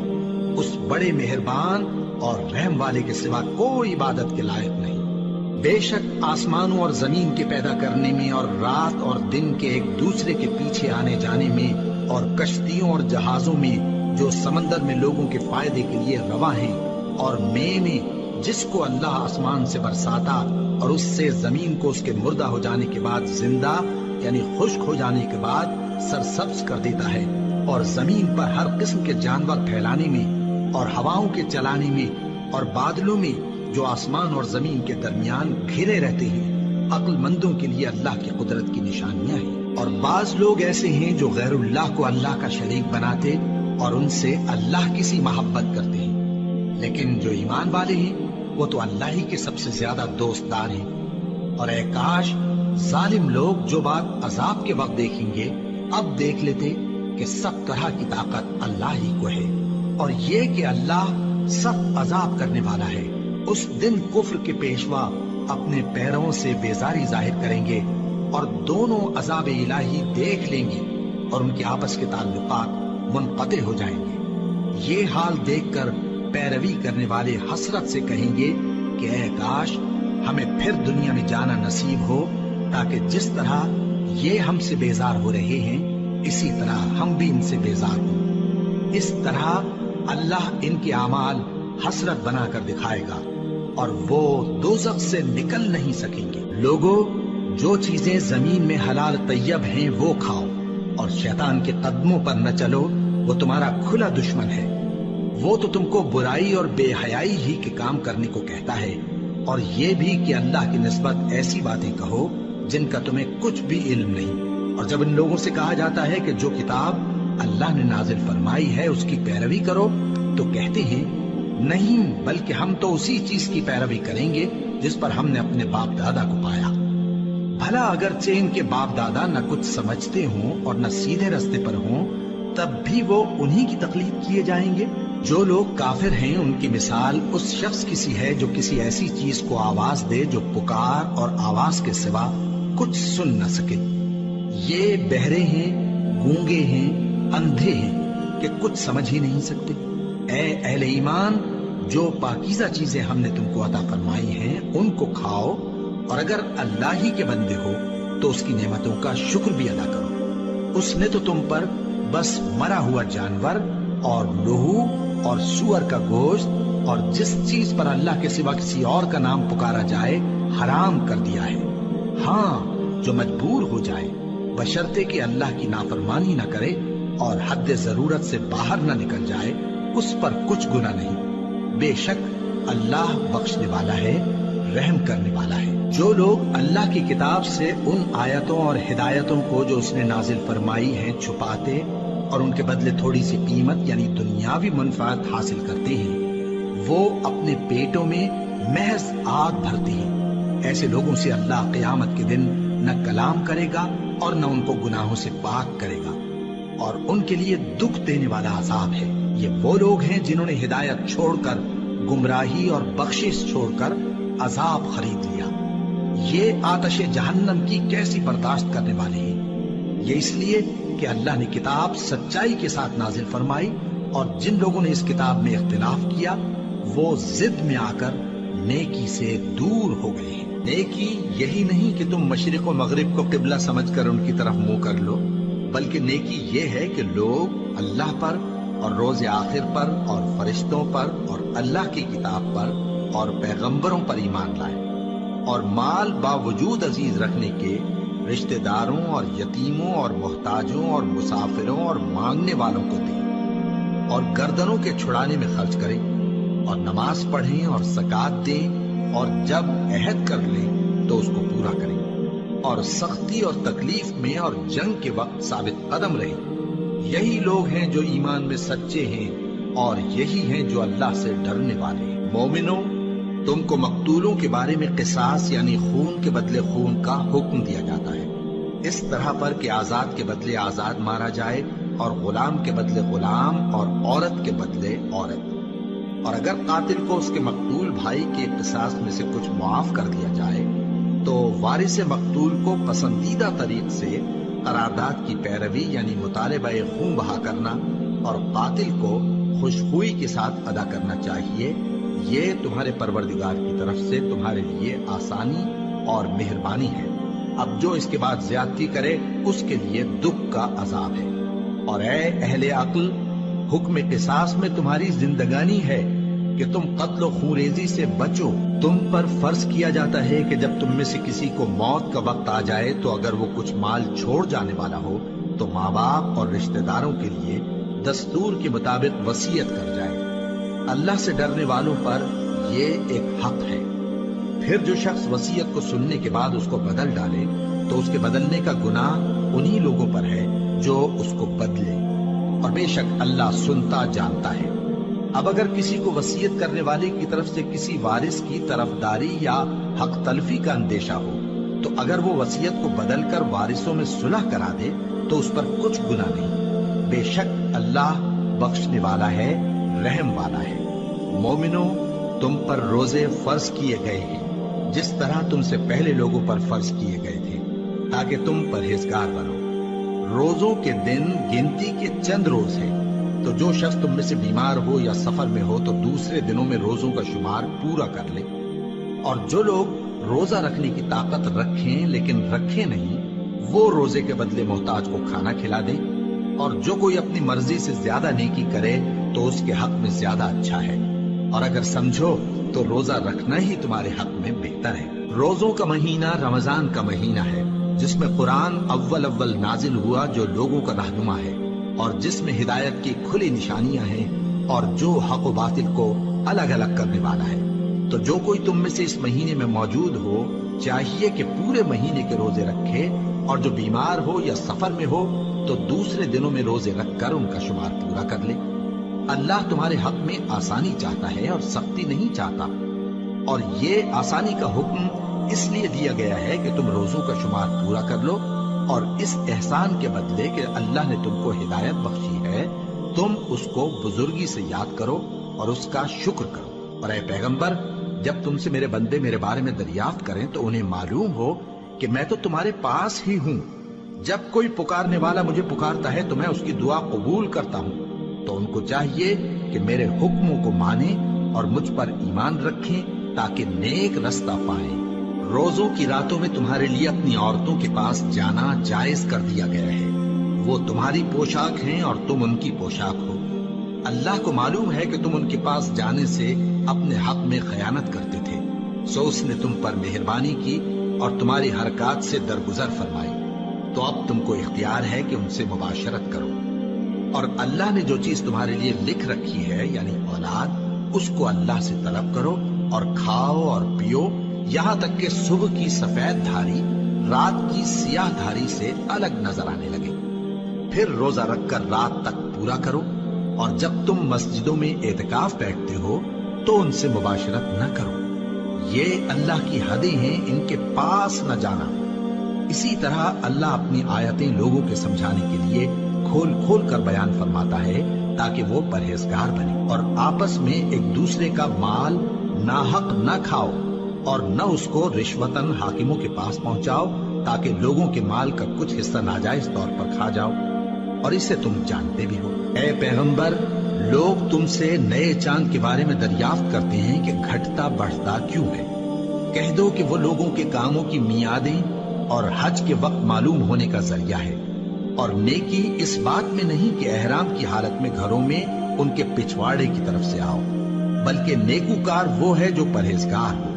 Speaker 1: اس بڑے مہربان اور رحم والے کے سوا کوئی عبادت کے لائق نہیں۔ بے شک آسمانوں اور زمین کے پیدا کرنے میں اور رات اور دن کے ایک دوسرے کے پیچھے آنے جانے میں اور کشتیوں اور جہازوں میں جو سمندر میں لوگوں کے فائدے کے لیے رواں ہیں، اور میں جس کو اللہ آسمان سے برساتا اور اس سے زمین کو اس کے مردہ ہو جانے کے بعد زندہ یعنی خشک ہو جانے کے بعد سرسبز کر دیتا ہے، اور زمین پر ہر قسم کے جانور پھیلانے میں اور ہواؤں کے چلانے میں اور بادلوں میں جو آسمان اور زمین کے درمیان گھرے رہتے ہیں، عقل مندوں کے لیے اللہ کی قدرت کی نشانیاں ہیں۔ اور بعض لوگ ایسے ہیں جو غیر اللہ کو اللہ کا شریک بناتے اور ان سے اللہ کی سی محبت کرتے ہیں، لیکن جو ایمان والے ہیں وہ تو اللہ ہی کے سب سے زیادہ دوست دار ہیں۔ اور اے کاش ظالم لوگ جو بات عذاب کے وقت دیکھیں گے اب دیکھ لیتے کہ سب طرح کی طاقت اللہ ہی کو ہے، اور یہ کہ اللہ سخت عذاب کرنے والا ہے۔ اس دن کفر کے پیشوا اپنے پیروں سے بیزاری ظاہر کریں گے اور دونوں عذاب الہی دیکھ لیں گے اور ان کے آپس کے تعلقات منقطع ہو جائیں گے۔ یہ حال دیکھ کر پیروی کرنے والے حسرت سے کہیں گے کہ اے کاش ہمیں پھر دنیا میں جانا نصیب ہو، تاکہ جس طرح یہ ہم سے بیزار ہو رہے ہیں اسی طرح ہم بھی ان سے بیزار ہوں۔ اس طرح اللہ ان کے اعمال حسرت بنا کر دکھائے گا اور وہ دوزخ سے نکل نہیں سکیں گے۔ لوگوں، جو چیزیں زمین میں حلال طیب ہیں وہ کھاؤ، اور شیطان کے قدموں پر نہ چلو، وہ تمہارا کھلا دشمن ہے۔ وہ تو تم کو برائی اور بے حیائی ہی کے کام کرنے کو کہتا ہے، اور یہ بھی کہ اللہ کی نسبت ایسی باتیں کہو جن کا تمہیں کچھ بھی علم نہیں۔ اور جب ان لوگوں سے کہا جاتا ہے کہ جو کتاب اللہ نے نازل فرمائی ہے اس کی پیروی کرو، تو کہتے ہیں نہیں، بلکہ ہم تو اسی چیز کی پیروی کریں گے جس پر ہم نے اپنے باپ دادا کو پایا۔ بھلا اگرچہ ان کے باپ دادا نہ کچھ سمجھتے ہوں اور نہ سیدھے رستے پر ہوں، تب بھی وہ انہی کی تقلید کیے جائیں گے۔ جو لوگ کافر ہیں ان کی مثال اس شخص کی سی ہے جو کسی ایسی چیز کو آواز دے جو پکار اور آواز کے سوا کچھ سن نہ سکے۔ یہ بہرے ہیں، گونگے ہیں، اندھے ہیں کہ کچھ سمجھ ہی نہیں سکتے۔ اے اہل ایمان، جو پاکیزہ چیزیں ہم نے تم کو عطا فرمائی ہیں ان کو کھاؤ، اور اگر اللہ ہی کے بندے ہو تو اس کی نعمتوں کا شکر بھی ادا کرو۔ اس نے تو تم پر بس مرا ہوا جانور اور لہو اور سور کا گوشت اور جس چیز پر اللہ کے سوا کسی اور کا نام پکارا جائے حرام کر دیا ہے۔ ہاں، جو مجبور ہو جائے، بشرطے کہ اللہ کی نافرمانی نہ کرے اور حد ضرورت سے باہر نہ نکل جائے، اس پر کچھ گناہ نہیں۔ بے شک اللہ بخشنے والا ہے، رحم کرنے والا ہے۔ جو لوگ اللہ کی کتاب سے ان آیتوں اور ہدایتوں کو جو اس نے نازل فرمائی ہیں چھپاتے اور ان کے بدلے تھوڑی سی قیمت یعنی دنیاوی منفعت حاصل کرتے ہیں، وہ اپنے پیٹوں میں محض آگ بھرتے ہیں۔ ایسے لوگوں سے اللہ قیامت کے دن نہ کلام کرے گا اور نہ ان کو گناہوں سے پاک کرے گا، اور ان کے لیے دکھ دینے والا عذاب ہے۔ یہ وہ لوگ ہیں جنہوں نے ہدایت چھوڑ کر گمراہی اور بخشش چھوڑ کر عذاب خرید لیا۔ یہ آتش جہنم کی کیسی برداشت کرنے والے ہیں۔ یہ اس لیے کہ اللہ نے کتاب سچائی کے ساتھ نازل فرمائی، اور جن لوگوں نے اس کتاب میں اختلاف کیا وہ ضد میں آ کر نیکی سے دور ہو گئے ہیں۔ نیکی یہی نہیں کہ تم مشرق و مغرب کو قبلہ سمجھ کر ان کی طرف منہ کر لو، بلکہ نیکی یہ ہے کہ لوگ اللہ پر اور روز آخر پر اور فرشتوں پر اور اللہ کی کتاب پر اور پیغمبروں پر ایمان لائیں، اور مال باوجود عزیز رکھنے کے رشتہ داروں اور یتیموں اور محتاجوں اور مسافروں اور مانگنے والوں کو دیں، اور گردنوں کے چھڑانے میں خرچ کریں، اور نماز پڑھیں اور زکات دیں، اور جب عہد کر لیں تو اس کو پورا کریں، اور سختی اور تکلیف میں اور جنگ کے وقت ثابت قدم رہیں۔ یہی لوگ ہیں جو ایمان میں سچے ہیں، اور یہی ہیں جو اللہ سے ڈرنے والے ہیں۔ مومنوں، تم کو مقتولوں کے بارے میں قصاص یعنی خون کے بدلے خون کا حکم دیا جاتا ہے، اس طرح پر کہ آزاد کے بدلے آزاد مارا جائے، اور غلام کے بدلے غلام، اور عورت کے بدلے عورت۔ اور اگر قاتل کو اس کے مقتول بھائی کے قصاص میں سے کچھ معاف کر دیا جائے تو وارث مقتول کو پسندیدہ طریق سے قرارداد کی پیروی یعنی مطالبہ خون بہا کرنا اور قاتل کو خوشخوئی کے ساتھ ادا کرنا چاہیے۔ یہ تمہارے پروردگار کی طرف سے تمہارے لیے آسانی اور مہربانی ہے۔ اب جو اس کے بعد زیادتی کرے اس کے لیے دکھ کا عذاب ہے۔ اور اے اہل عقل، حکم قصاص میں تمہاری زندگانی ہے کہ تم قتل و خونریزی سے بچو۔ تم پر فرض کیا جاتا ہے کہ جب تم میں سے کسی کو موت کا وقت آ جائے تو اگر وہ کچھ مال چھوڑ جانے والا ہو تو ماں باپ اور رشتہ داروں کے لیے دستور کے مطابق وصیت کر جائے۔ اللہ سے ڈرنے والوں پر یہ ایک حق ہے۔ پھر جو شخص وصیت کو سننے کے بعد اس کو بدل ڈالے تو اس کے بدلنے کا گناہ انہی لوگوں پر ہے جو اس کو بدلے، اور بے شک اللہ سنتا جانتا ہے۔ اب اگر کسی کو وصیت کرنے والے کی طرف سے کسی وارث کی طرفداری یا حق تلفی کا اندیشہ ہو تو اگر وہ وصیت کو بدل کر وارثوں میں صلح کرا دے تو اس پر کچھ گناہ نہیں، بے شک اللہ بخشنے والا ہے، رحم والا ہے۔ مومنوں، تم پر روزے فرض کیے گئے ہیں جس طرح تم سے پہلے لوگوں پر فرض کیے گئے تھے تاکہ تم پرہیزگار بنو۔ روزوں کے دن گنتی کے چند روز ہیں، تو جو شخص تم میں سے بیمار ہو یا سفر میں ہو تو دوسرے دنوں میں روزوں کا شمار پورا کر لے۔ اور جو لوگ روزہ رکھنے کی طاقت رکھیں لیکن رکھے نہیں، وہ روزے کے بدلے محتاج کو کھانا کھلا دیں۔ اور جو کوئی اپنی مرضی سے زیادہ نیکی کرے تو اس کے حق میں زیادہ اچھا ہے، اور اگر سمجھو تو روزہ رکھنا ہی تمہارے حق میں بہتر ہے۔ روزوں کا مہینہ رمضان کا مہینہ ہے جس میں قرآن اول نازل ہوا، جو لوگوں کا رہنما ہے اور جس میں ہدایت کی کھلی نشانیاں ہیں اور جو حق و باطل کو الگ الگ کرنے والا ہے۔ تو جو کوئی تم میں سے اس مہینے میں موجود ہو چاہیے کہ پورے مہینے کے روزے رکھے، اور جو بیمار ہو یا سفر میں ہو تو دوسرے دنوں میں روزے رکھ کر ان کا شمار پورا کر لے۔ اللہ تمہارے حق میں آسانی چاہتا ہے اور سختی نہیں چاہتا، اور یہ آسانی کا حکم اس لیے دیا گیا ہے کہ تم روزوں کا شمار پورا کر لو، اور اس احسان کے بدلے کہ اللہ نے تم کو ہدایت بخشی ہے تم اس کو بزرگی سے یاد کرو اور اس کا شکر کرو۔ اور اے پیغمبر، جب تم سے میرے بندے میرے بارے میں دریافت کریں تو انہیں معلوم ہو کہ میں تو تمہارے پاس ہی ہوں۔ جب کوئی پکارنے والا مجھے پکارتا ہے تو میں اس کی دعا قبول کرتا ہوں۔ تو ان کو چاہیے کہ میرے حکموں کو مانیں اور مجھ پر ایمان رکھیں تاکہ نیک رستہ پائیں۔ روزوں کی راتوں میں تمہارے لیے اپنی عورتوں کے پاس جانا جائز کر دیا گیا ہے، وہ تمہاری پوشاک ہیں اور تم ان کی پوشاک ہو۔ اللہ کو معلوم ہے کہ تم ان کے پاس جانے سے اپنے حق میں خیانت کرتے تھے، سو اس نے تم پر مہربانی کی اور تمہاری حرکات سے درگزر فرمائی، تو اب تم کو اختیار ہے کہ ان سے مباشرت کرو۔ اور اللہ نے جو چیز تمہارے لیے لکھ رکھی ہے یعنی اولاد، اس کو اللہ سے طلب کرو اور کھاؤ اور پیو یہاں تک کہ صبح کی سفید دھاری رات کی سیاہ دھاری سے الگ نظر آنے لگے، پھر روزہ رکھ کر رات تک پورا کرو، اور جب تم مسجدوں میں اعتکاف بیٹھتے ہو تو ان سے مباشرت نہ کرو، یہ اللہ کی حدیں ہیں، ان کے پاس نہ جانا۔ اسی طرح اللہ اپنی آیتیں لوگوں کے سمجھانے کے لیے کھول کھول کر بیان فرماتا ہے تاکہ وہ پرہیزگار بنے۔ اور آپس میں ایک دوسرے کا مال ناحق نہ کھاؤ اور نہ اس کو رشوتاً حاکموں کے پاس پہنچاؤ تاکہ لوگوں کے مال کا کچھ حصہ ناجائز طور پر کھا جاؤ، اور اسے تم جانتے بھی ہو۔ اے پیغمبر، لوگ تم سے نئے چاند کے بارے میں دریافت کرتے ہیں کہ گھٹتا بڑھتا کیوں ہے۔ کہہ دو کہ وہ لوگوں کے کاموں کی میعادیں اور حج کے وقت معلوم ہونے کا ذریعہ ہے، اور نیکی اس بات میں نہیں کہ احرام کی حالت میں گھروں میں ان کے پچھواڑے کی طرف سے آؤ، بلکہ نیکوکار وہ ہے جو پرہیزگار ہو،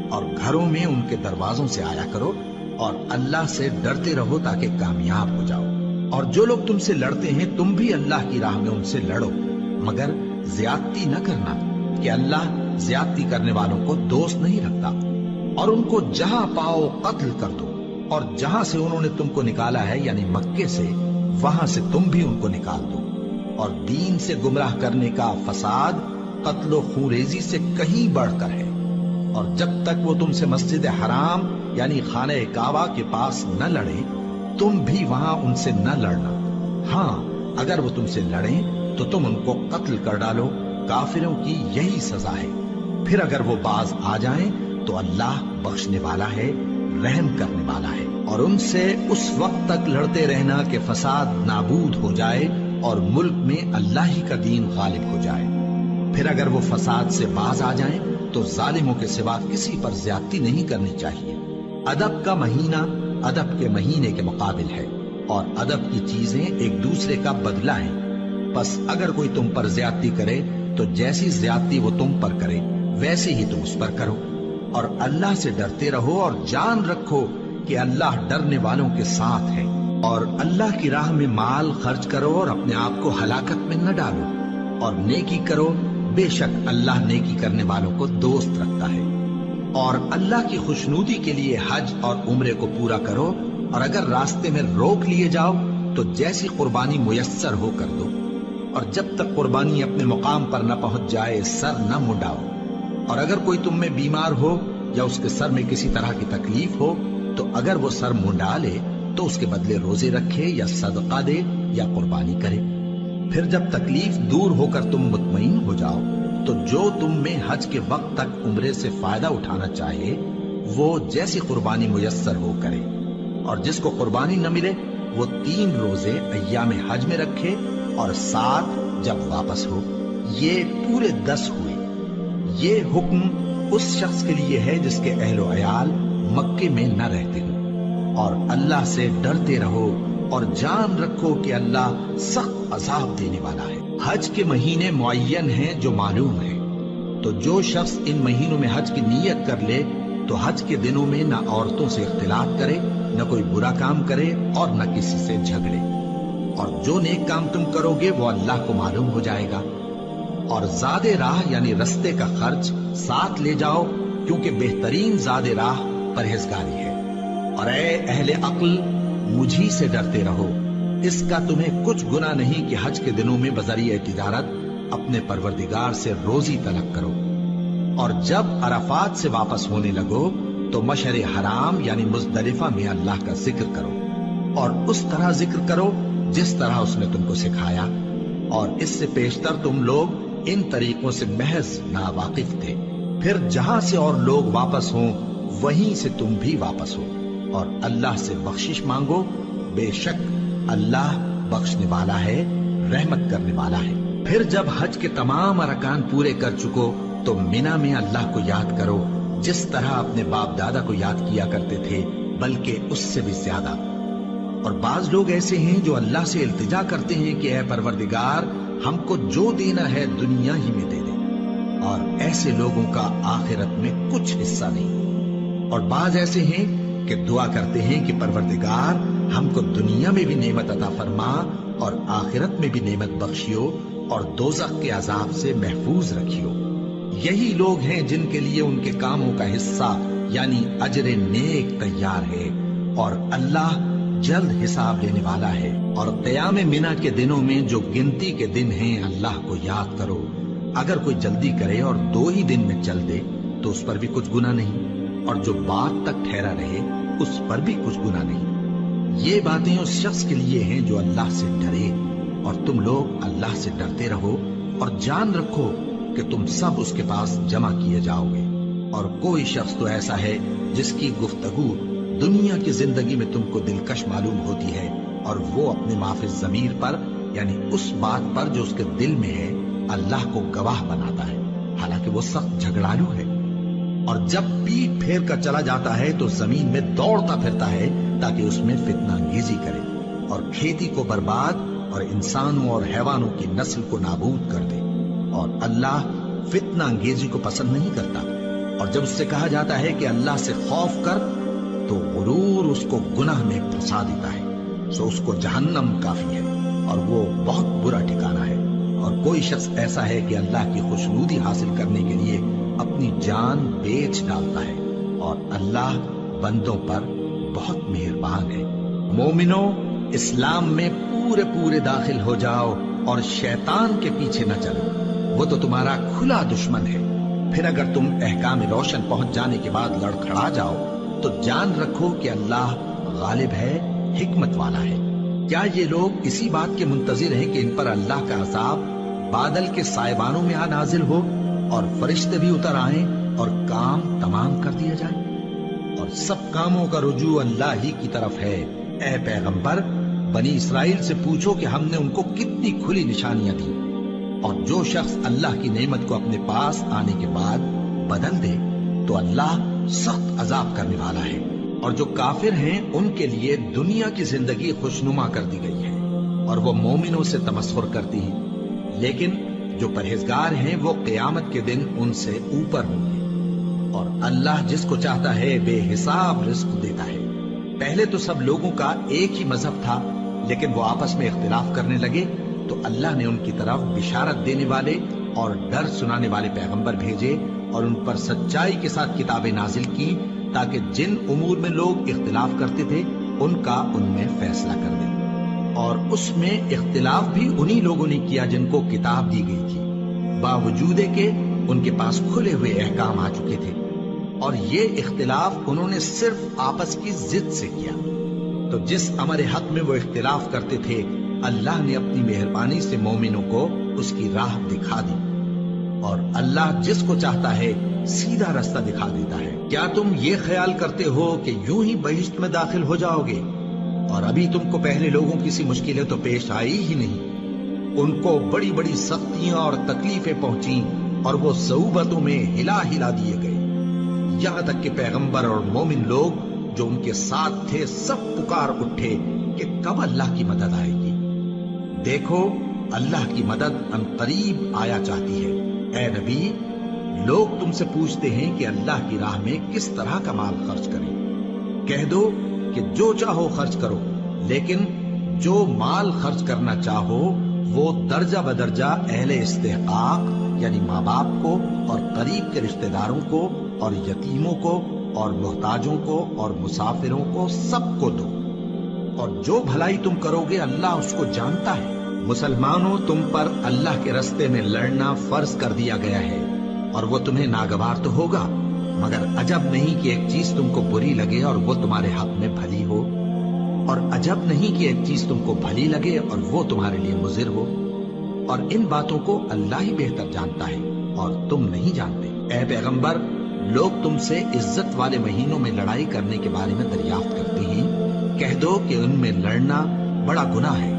Speaker 1: اور گھروں میں ان کے دروازوں سے آیا کرو اور اللہ سے ڈرتے رہو تاکہ کامیاب ہو جاؤ۔ اور جو لوگ تم سے لڑتے ہیں تم بھی اللہ کی راہ میں ان سے لڑو، مگر زیادتی نہ کرنا کہ اللہ زیادتی کرنے والوں کو دوست نہیں رکھتا، اور ان کو جہاں پاؤ قتل کر دو، اور جہاں سے انہوں نے تم کو نکالا ہے یعنی مکے سے، وہاں سے تم بھی ان کو نکال دو، اور دین سے گمراہ کرنے کا فساد قتل و خونریزی سے کہیں بڑھ کر ہے، اور جب تک وہ تم سے مسجد حرام یعنی خانہ کعبہ کے پاس نہ لڑے تم بھی وہاں ان سے نہ لڑنا، ہاں اگر وہ تم سے لڑیں تو تم ان کو قتل کر ڈالو، کافروں کی یہی سزا ہے۔ پھر اگر وہ باز آ جائیں تو اللہ بخشنے والا ہے، رحم کرنے والا ہے، اور ان سے اس وقت تک لڑتے رہنا کہ فساد نابود ہو جائے اور ملک میں اللہ ہی کا دین غالب ہو جائے۔ پھر اگر وہ فساد سے باز آ جائیں تو ظالموں کے سوا کسی پر زیادتی نہیں کرنی چاہیے۔ ادب کا مہینہ ادب کے مہینے کے مقابل ہے، اور ادب کی چیزیں ایک دوسرے کا بدلہ ہیں، بس اگر کوئی تم پر زیادتی کرے تو جیسی زیادتی وہ تم پر کرے ویسے ہی تم اس پر کرو، اور اللہ سے ڈرتے رہو اور جان رکھو کہ اللہ ڈرنے والوں کے ساتھ ہے، اور اللہ کی راہ میں مال خرچ کرو اور اپنے آپ کو ہلاکت میں نہ ڈالو، اور نیکی کرو، بے شک اللہ نیکی کرنے والوں کو دوست رکھتا ہے، اور اللہ کی خوشنودی کے لیے حج اور عمرے کو پورا کرو، اور اگر راستے میں روک لیے جاؤ تو جیسی قربانی میسر ہو کر دو، اور جب تک قربانی اپنے مقام پر نہ پہنچ جائے سر نہ منڈاؤ، اور اگر کوئی تم میں بیمار ہو یا اس کے سر میں کسی طرح کی تکلیف ہو تو اگر وہ سر منڈا لے تو اس کے بدلے روزے رکھے یا صدقہ دے یا قربانی کرے۔ پھر جب تکلیف دور ہو کر تم مطمئن ہو جاؤ تو جو تم میں حج کے وقت تک عمرے سے فائدہ اٹھانا چاہے وہ جیسی قربانی میسر ہو کرے، اور جس کو قربانی نہ ملے وہ 3 روزے ایام حج میں رکھے اور 7 جب واپس ہو، یہ پورے 10 ہوئے۔ یہ حکم اس شخص کے لیے ہے جس کے اہل و عیال مکے میں نہ رہتے ہوں، اور اللہ سے ڈرتے رہو اور جان رکھو کہ اللہ سخت عذاب دینے والا ہے۔ حج کے مہینے معین ہیں جو معلوم ہیں، تو جو شخص ان مہینوں میں حج کی نیت کر لے تو حج کے دنوں میں نہ عورتوں سے اختلاط کرے، نہ کوئی برا کام کرے اور نہ کسی سے جھگڑے، اور جو نیک کام تم کرو گے وہ اللہ کو معلوم ہو جائے گا، اور زاد راہ یعنی رستے کا خرچ ساتھ لے جاؤ کیونکہ بہترین زاد راہ پرہیزگاری ہے، اور اے اہل عقل مجھی سے ڈرتے رہو، اس کا تمہیں کچھ گناہ نہیں کہ حج کے دنوں میں بذریعہ تجارت اپنے پروردگار سے روزی طلب کرو، اور جب عرفات سے واپس ہونے لگو تو مشعر حرام یعنی مزدلفہ میں اللہ کا ذکر کرو، اور اس طرح ذکر کرو جس طرح اس نے تم کو سکھایا، اور اس سے پیشتر تم لوگ ان طریقوں سے محض ناواقف تھے۔ پھر جہاں سے اور لوگ واپس ہوں وہیں سے تم بھی واپس ہو، اور اللہ سے بخشش مانگو، بے شک اللہ بخشنے والا ہے، رحمت کرنے والا ہے۔ پھر جب حج کے تمام ارکان پورے کر چکو تو مینا میں اللہ کو یاد کرو جس طرح اپنے باپ دادا کو یاد کیا کرتے تھے، بلکہ اس سے بھی زیادہ۔ اور بعض لوگ ایسے ہیں جو اللہ سے التجا کرتے ہیں کہ اے پروردگار ہم کو جو دینا ہے دنیا ہی میں دے دے، اور ایسے لوگوں کا آخرت میں کچھ حصہ نہیں۔ اور بعض ایسے ہیں کہ دعا کرتے ہیں کہ پروردگار ہم کو دنیا میں بھی نعمت عطا فرما اور آخرت میں بھی نعمت بخشیو اور دوزخ کے عذاب سے محفوظ رکھیو۔ یہی لوگ ہیں جن کے لیے ان کے کاموں کا حصہ یعنی اجر نیک تیار ہے، اور اللہ جلد حساب لینے والا ہے۔ اور قیام منا کے دنوں میں جو گنتی کے دن ہیں اللہ کو یاد کرو، اگر کوئی جلدی کرے اور 2 ہی دن میں چل دے تو اس پر بھی کچھ گناہ نہیں، اور جو بات تک ٹھہرا رہے اس پر بھی کچھ گناہ نہیں۔ یہ باتیں اس شخص کے لیے ہیں جو اللہ سے ڈرے، اور تم لوگ اللہ سے ڈرتے رہو اور جان رکھو کہ تم سب اس کے پاس جمع کیے جاؤ گے۔ اور کوئی شخص تو ایسا ہے جس کی گفتگو دنیا کی زندگی میں تم کو دلکش معلوم ہوتی ہے، اور وہ اپنے معافی ضمیر پر یعنی اس بات پر جو اس کے دل میں ہے اللہ کو گواہ بناتا ہے، حالانکہ وہ سخت جھگڑالو ہے، اور جب پیٹ پھیر کر چلا جاتا ہے تو زمین میں دوڑتا پھرتا ہے تاکہ اس میں فتنہ انگیزی کرے اور کھیتی کو برباد اور انسانوں اور حیوانوں کی نسل کو نابود کر دے، اور اللہ فتنہ انگیزی کو پسند نہیں کرتا۔ اور جب اس سے کہا جاتا ہے کہ اللہ سے خوف کر تو غرور اس کو گناہ میں پھنسا دیتا ہے، سو اس کو جہنم کافی ہے اور وہ بہت برا ٹھکانہ ہے۔ اور کوئی شخص ایسا ہے کہ اللہ کی خوشنودی حاصل کرنے کے لیے اپنی جان بیچ ڈالتا ہے، اور اللہ بندوں پر بہت مہربان ہے۔ مومنو، اسلام میں پورے داخل ہو جاؤ اور شیطان کے پیچھے نہ چلو، وہ تو تمہارا کھلا دشمن ہے۔ پھر اگر تم احکام روشن پہنچ جانے کے بعد لڑکھڑا جاؤ تو جان رکھو کہ اللہ غالب ہے، حکمت والا ہے۔ کیا یہ لوگ اسی بات کے منتظر ہیں کہ ان پر اللہ کا عذاب بادل کے سائبانوں میں نازل ہو اور فرشتے بھی اتر آئیں اور کام تمام کر دیا جائے؟ اور سب کاموں کا رجوع اللہ ہی کی طرف ہے۔ اے پیغمبر، بنی اسرائیل سے پوچھو کہ ہم نے ان کو کتنی کھلی نشانیاں دی، اور جو شخص اللہ کی نعمت کو اپنے پاس آنے کے بعد بدل دے تو اللہ سخت عذاب کرنے والا ہے۔ اور جو کافر ہیں ان کے لیے دنیا کی زندگی خوشنما کر دی گئی ہے، اور وہ مومنوں سے تمسخر کرتی ہیں، لیکن جو پرہیزگار ہیں وہ قیامت کے دن ان سے اوپر ہوں گے۔ اور اللہ جس کو چاہتا ہے بے حساب رزق دیتا ہے۔ پہلے تو سب لوگوں کا ایک ہی مذہب تھا، لیکن وہ آپس میں اختلاف کرنے لگے تو اللہ نے ان کی طرف بشارت دینے والے اور ڈر سنانے والے پیغمبر بھیجے، اور ان پر سچائی کے ساتھ کتابیں نازل کی، تاکہ جن امور میں لوگ اختلاف کرتے تھے ان کا ان میں فیصلہ کر دیں۔ اور اس میں اختلاف بھی انہی لوگوں نے کیا جن کو کتاب دی گئی تھی، باوجود کہ ان کے پاس کھلے ہوئے احکام آ چکے تھے، اور یہ اختلاف انہوں نے صرف آپس کی ضد سے کیا۔ تو جس امر حق میں وہ اختلاف کرتے تھے اللہ نے اپنی مہربانی سے مومنوں کو اس کی راہ دکھا دی، اور اللہ جس کو چاہتا ہے سیدھا رستہ دکھا دیتا ہے۔ کیا تم یہ خیال کرتے ہو کہ یوں ہی بہشت میں داخل ہو جاؤ گے، اور ابھی تم کو پہلے لوگوں کی سی مشکلیں تو پیش آئی ہی نہیں؟ ان کو بڑی بڑی سختیاں اور تکلیفیں پہنچیں، اور وہ صعوبتوں میں ہلا دیے گئے، یہاں تک کہ پیغمبر اور مومن لوگ جو ان کے ساتھ تھے سب پکار اٹھے کہ کب اللہ کی مدد آئے گی۔ دیکھو، اللہ کی مدد ان قریب آیا چاہتی ہے۔ اے نبی، لوگ تم سے پوچھتے ہیں کہ اللہ کی راہ میں کس طرح کا مال خرچ کریں۔ کہہ دو کہ جو چاہو خرچ کرو، لیکن جو مال خرچ کرنا چاہو وہ درجہ بدرجہ اہل استحقاق یعنی ماں باپ کو اور قریب کے رشتہ داروں کو اور یتیموں کو اور محتاجوں کو اور مسافروں کو سب کو دو، اور جو بھلائی تم کرو گے اللہ اس کو جانتا ہے۔ مسلمانوں، تم پر اللہ کے رستے میں لڑنا فرض کر دیا گیا ہے، اور وہ تمہیں ناگوار تو ہوگا، مگر عجب نہیں کہ ایک چیز تم کو بری لگے اور وہ تمہارے حق میں بھلی ہو، اور عجب نہیں کہ ایک چیز تم کو بھلی لگے اور وہ تمہارے لیے مضر ہو، اور ان باتوں کو اللہ ہی بہتر جانتا ہے اور تم نہیں جانتے۔ اے پیغمبر، لوگ تم سے عزت والے مہینوں میں لڑائی کرنے کے بارے میں دریافت کرتے ہیں، کہہ دو کہ ان میں لڑنا بڑا گناہ ہے،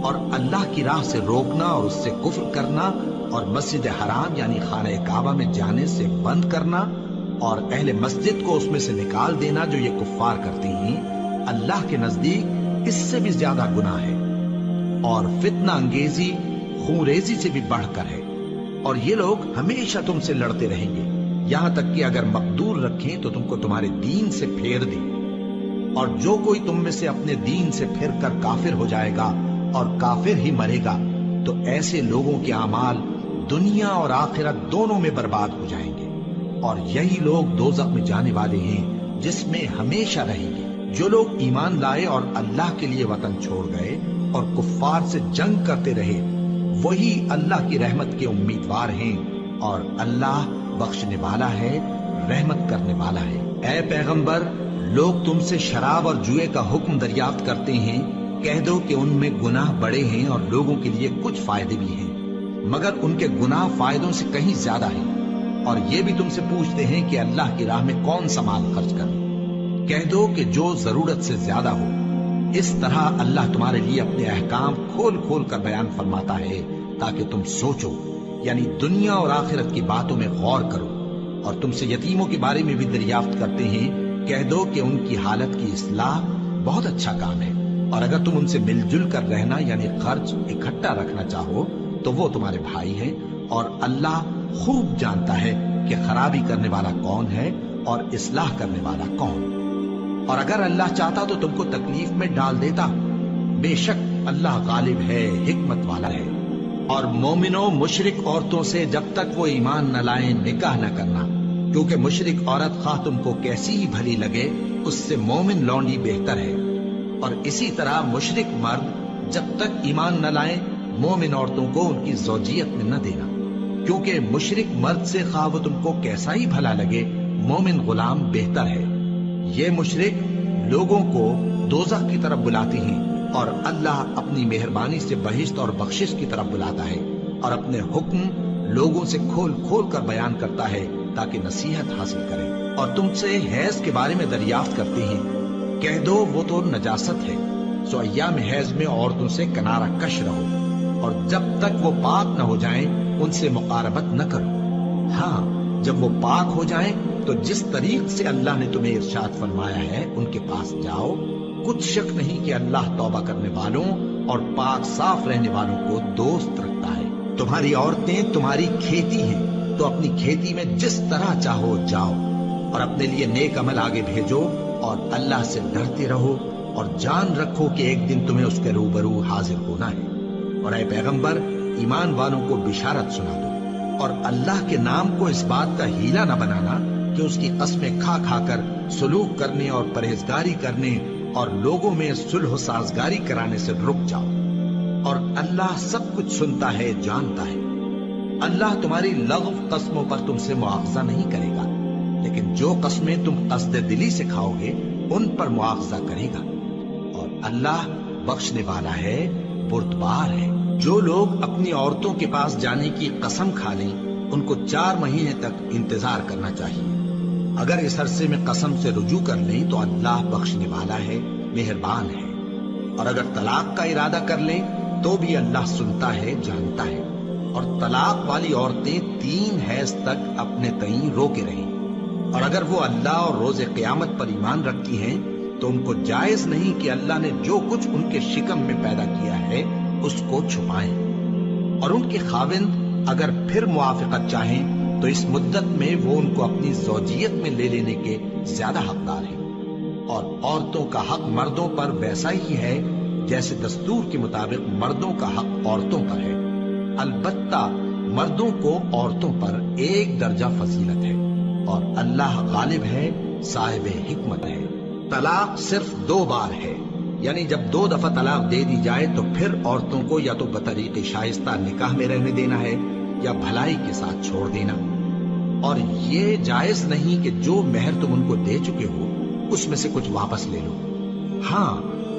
Speaker 1: اور اللہ کی راہ سے روکنا اور اس سے کفر کرنا اور مسجد حرام یعنی خانہ کعبہ میں جانے سے بند کرنا اور اہل مسجد کو اس میں سے نکال دینا جو یہ کفار کرتے ہیں، اللہ کے نزدیک اس سے بھی زیادہ گناہ ہے، اور فتنہ انگیزی خونریزی سے بھی بڑھ کر ہے۔ اور یہ لوگ ہمیشہ تم سے لڑتے رہیں گے، یہاں تک کہ اگر مقدور رکھیں تو تم کو تمہارے دین سے پھیر دیں، اور جو کوئی تم میں سے اپنے دین سے پھر کر کافر ہو جائے گا اور کافر ہی مرے گا تو ایسے لوگوں کے اعمال دنیا اور آخرت دونوں میں برباد ہو جائیں گے، اور یہی لوگ دوزخ میں جانے والے ہیں جس میں ہمیشہ رہیں گے۔ جو لوگ ایمان لائے اور اللہ کے لیے وطن چھوڑ گئے اور کفار سے جنگ کرتے رہے وہی اللہ کی رحمت کے امیدوار ہیں، اور اللہ بخشنے والا ہے، رحمت کرنے والا ہے۔ اے پیغمبر، لوگ تم سے شراب اور جوئے کا حکم دریافت کرتے ہیں، کہہ دو کہ ان میں گناہ بڑے ہیں اور لوگوں کے لیے کچھ فائدے بھی ہیں، مگر ان کے گناہ فائدوں سے کہیں زیادہ ہیں۔ اور یہ بھی تم سے پوچھتے ہیں کہ اللہ کی راہ میں کون سا مال خرچ کریں، کہہ دو کہ جو ضرورت سے زیادہ ہو۔ اس طرح اللہ تمہارے لیے اپنے احکام کھول کھول کر بیان فرماتا ہے تاکہ تم سوچو، یعنی دنیا اور آخرت کی باتوں میں غور کرو۔ اور تم سے یتیموں کے بارے میں بھی دریافت کرتے ہیں، کہہ دو کہ ان کی حالت کی اصلاح بہت اچھا کام ہے، اور اگر تم ان سے مل جل کر رہنا یعنی خرچ اکٹھا رکھنا چاہو تو وہ تمہارے بھائی ہیں، اور اللہ خوب جانتا ہے کہ خرابی کرنے والا کون ہے اور اصلاح کرنے والا کون۔ اور اگر اللہ چاہتا تو تم کو تکلیف میں ڈال دیتا، بے شک اللہ غالب ہے، حکمت والا ہے۔ اور مومنوں مشرک عورتوں سے جب تک وہ ایمان نہ لائیں نکاح نہ کرنا، کیونکہ مشرک عورت خواہ تم کو کیسی ہی بھلی لگے اس سے مومن لونڈی بہتر ہے۔ اور اسی طرح مشرک مرد جب تک ایمان نہ لائیں مومن عورتوں کو ان کی زوجیت میں نہ دینا، کیونکہ مشرک مرد سے خواہ وہ تم کو کیسا ہی بھلا لگے مومن غلام بہتر ہے۔ یہ مشرک لوگوں کو دوزخ کی طرف بلاتی ہیں، اور اللہ اپنی مہربانی سے بہشت اور بخشش کی طرف بلاتا ہے، اور اپنے حکم لوگوں سے کھول کھول کر بیان کرتا ہے تاکہ نصیحت حاصل کریں۔ اور تم سے حیض کے بارے میں دریافت کرتے ہیں، کہہ دو وہ تو نجاست ہے، سو ایام حیض میں عورتوں سے کنارہ کش رہو، اور جب تک وہ پاک نہ ہو جائیں ان سے مقاربت نہ کرو۔ ہاں جب وہ پاک ہو جائیں تو جس طریق سے اللہ نے تمہیں ارشاد فرمایا ہے ان کے پاس جاؤ، کچھ شک نہیں کہ اللہ توبہ کرنے والوں اور پاک صاف رہنے والوں کو دوست رکھتا ہے۔ تمہاری عورتیں تمہاری کھیتی ہیں، تو اپنی کھیتی میں جس طرح چاہو جاؤ، اور اپنے لیے نیک عمل آگے بھیجو، اور اللہ سے ڈرتے رہو، اور جان رکھو کہ ایک دن تمہیں اس کے روبرو حاضر ہونا ہے۔ اور اے پیغمبر ایمان والوں کو بشارت سنا دو، اور اللہ کے نام کو اس بات کا ہیلا نہ بنانا کہ اس کی قسمیں کھا کھا کر سلوک کرنے اور پرہیزگاری کرنے اور لوگوں میں صلح و سازگاری کرانے سے رک جاؤ، اور اللہ سب کچھ سنتا ہے جانتا ہے۔ اللہ تمہاری لغو قسموں پر تم سے مواخذہ نہیں کرے گا، لیکن جو قسمیں تم قصد دلی سے کھاؤ گے ان پر مواخذہ کرے گا، اور اللہ بخشنے والا ہے بردبار ہے۔ جو لوگ اپنی عورتوں کے پاس جانے کی قسم کھا لیں ان کو 4 مہینے تک انتظار کرنا چاہیے۔ اگر اس عرصے میں قسم سے رجوع کر لیں تو اللہ بخشنے والا ہے، مہربان ہے، اور اگر طلاق کا ارادہ کر لیں تو بھی اللہ سنتا ہے جانتا ہے۔ اور طلاق والی عورتیں 3 حیض تک اپنے تئیں روکے رہیں، اور اگر وہ اللہ اور روز قیامت پر ایمان رکھتی ہیں تو ان کو جائز نہیں کہ اللہ نے جو کچھ ان کے شکم میں پیدا کیا ہے اس کو چھپائیں۔ اور ان کے خاوند اگر پھر موافقت چاہیں تو اس مدت میں وہ ان کو اپنی زوجیت میں لے لینے کے زیادہ حقدار ہیں۔ اور عورتوں کا حق مردوں پر ویسا ہی ہے جیسے دستور کے مطابق مردوں کا حق عورتوں پر ہے، البتہ مردوں کو عورتوں پر 1 درجہ فضیلت ہے، اور اللہ غالب ہے، صاحب حکمت ہے۔ طلاق صرف 2 بار ہے، یعنی جب 2 دفعہ طلاق دے دی جائے تو پھر عورتوں کو یا تو بطریق شائستہ نکاح میں رہنے دینا ہے یا بھلائی کے ساتھ چھوڑ دینا۔ اور یہ جائز نہیں کہ جو مہر تم ان کو دے چکے ہو اس میں سے کچھ واپس لے لو۔ ہاں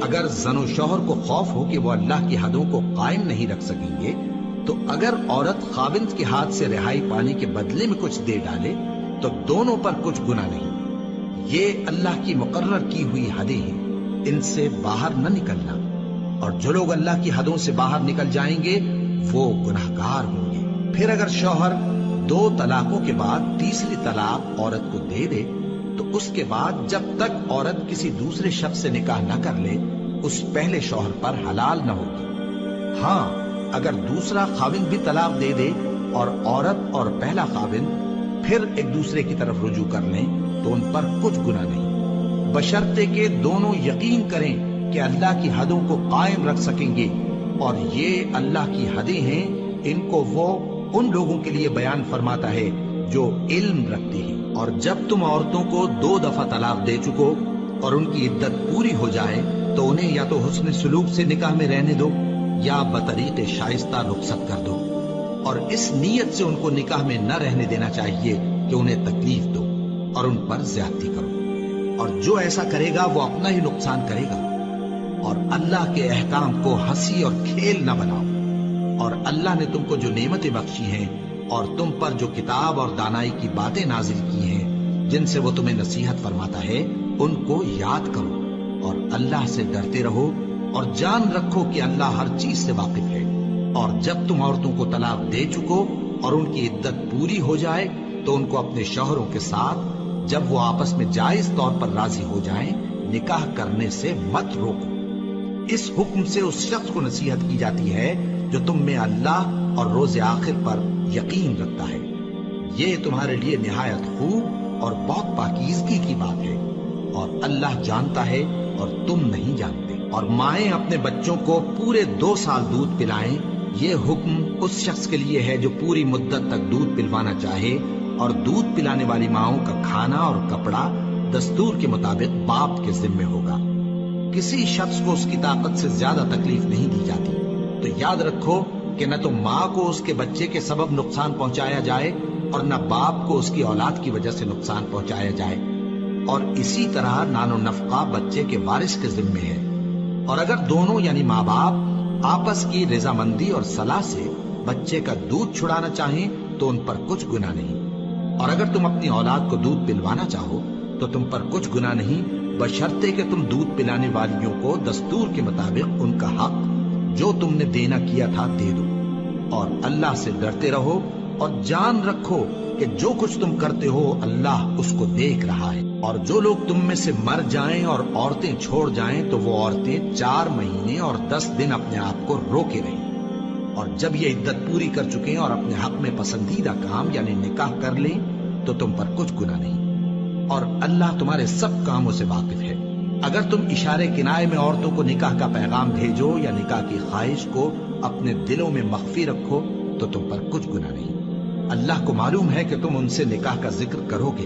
Speaker 1: اگر زن و شوہر کو خوف ہو کہ وہ اللہ کی حدوں کو قائم نہیں رکھ سکیں گے تو اگر عورت خاوند کے ہاتھ سے رہائی پانے کے بدلے میں کچھ دے ڈالے تو دونوں پر کچھ گناہ نہیں۔ یہ اللہ کی مقرر کی ہوئی حدیں ہیں، ان سے باہر نہ نکلنا، اور جو لوگ اللہ کی حدوں سے باہر نکل جائیں گے وہ گناہگار ہوں گے۔ پھر اگر شوہر 2 طلاقوں کے بعد تیسری طلاق عورت کو دے دے تو اس کے بعد جب تک عورت کسی دوسرے شخص سے نکاح نہ کر لے اس پہلے شوہر پر حلال نہ ہوگی۔ ہاں اگر دوسرا خاوند بھی طلاق دے دے اور عورت اور پہلا خاوند پھر ایک دوسرے کی طرف رجوع کر لیں تو ان پر کچھ گناہ نہیں، بشرطے کہ دونوں یقین کریں کہ اللہ کی حدوں کو قائم رکھ سکیں گے، اور یہ اللہ کی حدیں ہیں، ان کو وہ ان لوگوں کے لیے بیان فرماتا ہے جو علم رکھتے ہیں۔ اور جب تم عورتوں کو 2 دفعہ طلاق دے چکو اور ان کی عدت پوری ہو جائے تو انہیں یا تو حسن سلوک سے نکاح میں رہنے دو یا بطریق شائستہ رخصت کر دو، اور اس نیت سے ان کو نکاح میں نہ رہنے دینا چاہیے کہ انہیں تکلیف دو اور ان پر زیادتی کرو، اور جو ایسا کرے گا وہ اپنا ہی نقصان کرے گا۔ اور اللہ کے احکام کو ہنسی اور کھیل نہ بناؤ، اور اللہ نے تم کو جو نعمتیں بخشی ہیں اور تم پر جو کتاب اور دانائی کی باتیں نازل کی ہیں جن سے وہ تمہیں نصیحت فرماتا ہے ان کو یاد کرو، اور اللہ سے ڈرتے رہو، اور جان رکھو کہ اللہ ہر چیز سے واقف ہے۔ اور جب تم عورتوں کو طلاق دے چکو اور ان کی عدت پوری ہو جائے تو ان کو اپنے شوہروں کے ساتھ جب وہ آپس میں جائز طور پر راضی ہو جائیں نکاح کرنے سے مت روکو۔ اس حکم سے اس شخص کو نصیحت کی جاتی ہے جو تم میں اللہ اور روز آخر پر یقین رکھتا ہے۔ یہ تمہارے لیے نہایت خوب اور بہت پاکیزگی کی بات ہے، اور اللہ جانتا ہے اور تم نہیں جانتے۔ اور مائیں اپنے بچوں کو پورے 2 سال دودھ پلائیں یہ حکم اس شخص کے لیے ہے جو پوری مدت تک دودھ پلوانا چاہے، اور دودھ پلانے والی ماؤں کا کھانا اور کپڑا دستور کے مطابق باپ کے ذمے ہوگا۔ کسی شخص کو اس کی طاقت سے زیادہ تکلیف نہیں دی جاتی، تو یاد رکھو کہ نہ تو ماں کو اس کے بچے کے سبب نقصان پہنچایا جائے اور نہ باپ کو اس کی اولاد کی وجہ سے نقصان پہنچایا جائے، اور اسی طرح نان و نفقہ بچے کے وارث کے ذمے ہے۔ اور اگر دونوں یعنی ماں باپ آپس کی رضامندی اور صلاح سے بچے کا دودھ چھڑانا چاہیں تو ان پر کچھ گناہ نہیں، اور اگر تم اپنی اولاد کو دودھ پلوانا چاہو تو تم پر کچھ گناہ نہیں، بشرطے کہ تم دودھ پلانے والیوں کو دستور کے مطابق ان کا حق جو تم نے دینا کیا تھا دے دو، اور اللہ سے ڈرتے رہو، اور جان رکھو کہ جو کچھ تم کرتے ہو اللہ اس کو دیکھ رہا ہے۔ اور جو لوگ تم میں سے مر جائیں اور عورتیں چھوڑ جائیں تو وہ عورتیں 4 مہینے اور 10 دن اپنے آپ کو روکے رہیں، اور جب یہ عدت پوری کر چکیں اور اپنے حق میں پسندیدہ کام یعنی نکاح کر لیں تو تم پر کچھ گناہ نہیں، اور اللہ تمہارے سب کاموں سے واقف ہے۔ اگر تم اشارے کنائے میں عورتوں کو نکاح کا پیغام بھیجو یا نکاح کی خواہش کو اپنے دلوں میں مخفی رکھو تو تم پر کچھ گناہ نہیں۔ اللہ کو معلوم ہے کہ تم ان سے نکاح کا ذکر کرو گے،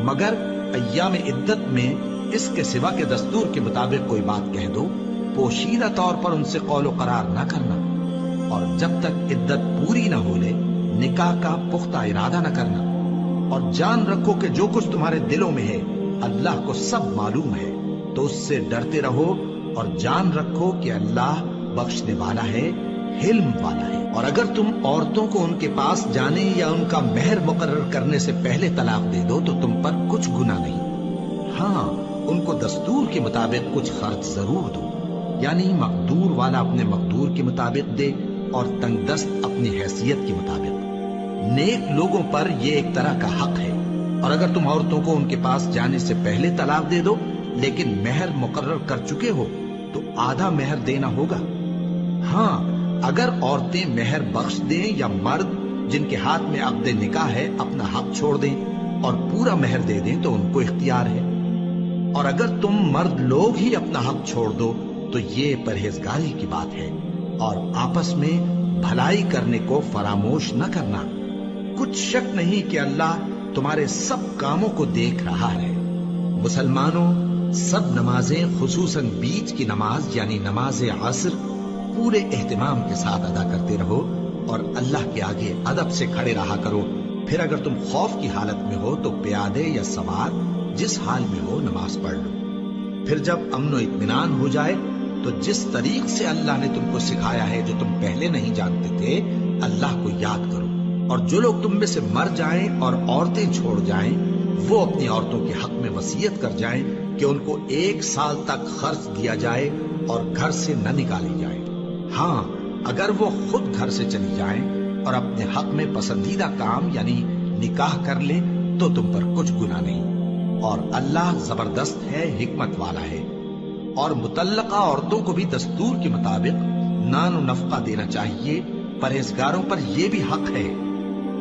Speaker 1: مگر ایام عدت میں اس کے سوا کے دستور کے مطابق کوئی بات کہہ دو، پوشیدہ طور پر ان سے قول و قرار نہ کرنا، اور جب تک عدت پوری نہ ہو لے نکاح کا پختہ ارادہ نہ کرنا، اور جان رکھو کہ جو کچھ تمہارے دلوں میں ہے اللہ کو سب معلوم ہے، تو اس سے ڈرتے رہو، اور جان رکھو کہ اللہ بخشنے والا ہے، حلم والا ہے۔ اور اگر تم عورتوں کو ان کے پاس جانے یا ان کا مہر مقرر کرنے سے پہلے طلاق دے دو تو تم پر کچھ گناہ نہیں، ہاں ان کو دستور کے مطابق کچھ خرچ ضرور دو، یعنی مقدور والا اپنے مقدور کے مطابق دے اور تنگ دست اپنی حیثیت کے مطابق۔ نیک لوگوں پر یہ ایک طرح کا حق ہے، اور اگر تم عورتوں کو ان کے پاس جانے سے پہلے طلاق دے دو لیکن مہر مقرر کر چکے ہو تو آدھا مہر دینا ہوگا۔ ہاں اگر عورتیں مہر بخش دیں یا مرد جن کے ہاتھ میں عقد نکاح ہے اپنا حق چھوڑ دیں اور پورا مہر دے دیں تو ان کو اختیار ہے، اور اگر تم مرد لوگ ہی اپنا حق چھوڑ دو تو یہ پرہیزگاری کی بات ہے، اور آپس میں بھلائی کرنے کو فراموش نہ کرنا۔ کچھ شک نہیں کہ اللہ تمہارے سب کاموں کو دیکھ رہا ہے۔ مسلمانوں، سب نمازیں خصوصاً بیچ کی نماز یعنی نماز عصر پورے اہتمام کے ساتھ ادا کرتے رہو، اور اللہ کے آگے ادب سے کھڑے رہا کرو۔ پھر اگر تم خوف کی حالت میں ہو تو پیادے یا سوار جس حال میں ہو نماز پڑھ لو۔ پھر جب امن و اطمینان ہو جائے تو جس طریق سے اللہ نے تم کو سکھایا ہے جو تم پہلے نہیں جانتے تھے اللہ کو یاد کرو۔ اور جو لوگ تم میں سے مر جائیں اور عورتیں چھوڑ جائیں وہ اپنی عورتوں کے حق میں وصیت کر جائیں کہ ان کو 1 سال تک خرچ دیا جائے اور گھر سے نہ نکالی جائے، ہاں اگر وہ خود گھر سے چلی جائیں اور اپنے حق میں پسندیدہ کام یعنی نکاح کر لیں تو تم پر کچھ گناہ نہیں، اور اللہ زبردست ہے، حکمت والا ہے۔ اور مطلقہ عورتوں کو بھی دستور کے مطابق نان و نفقہ دینا چاہیے، پرہیزگاروں پر یہ بھی حق ہے۔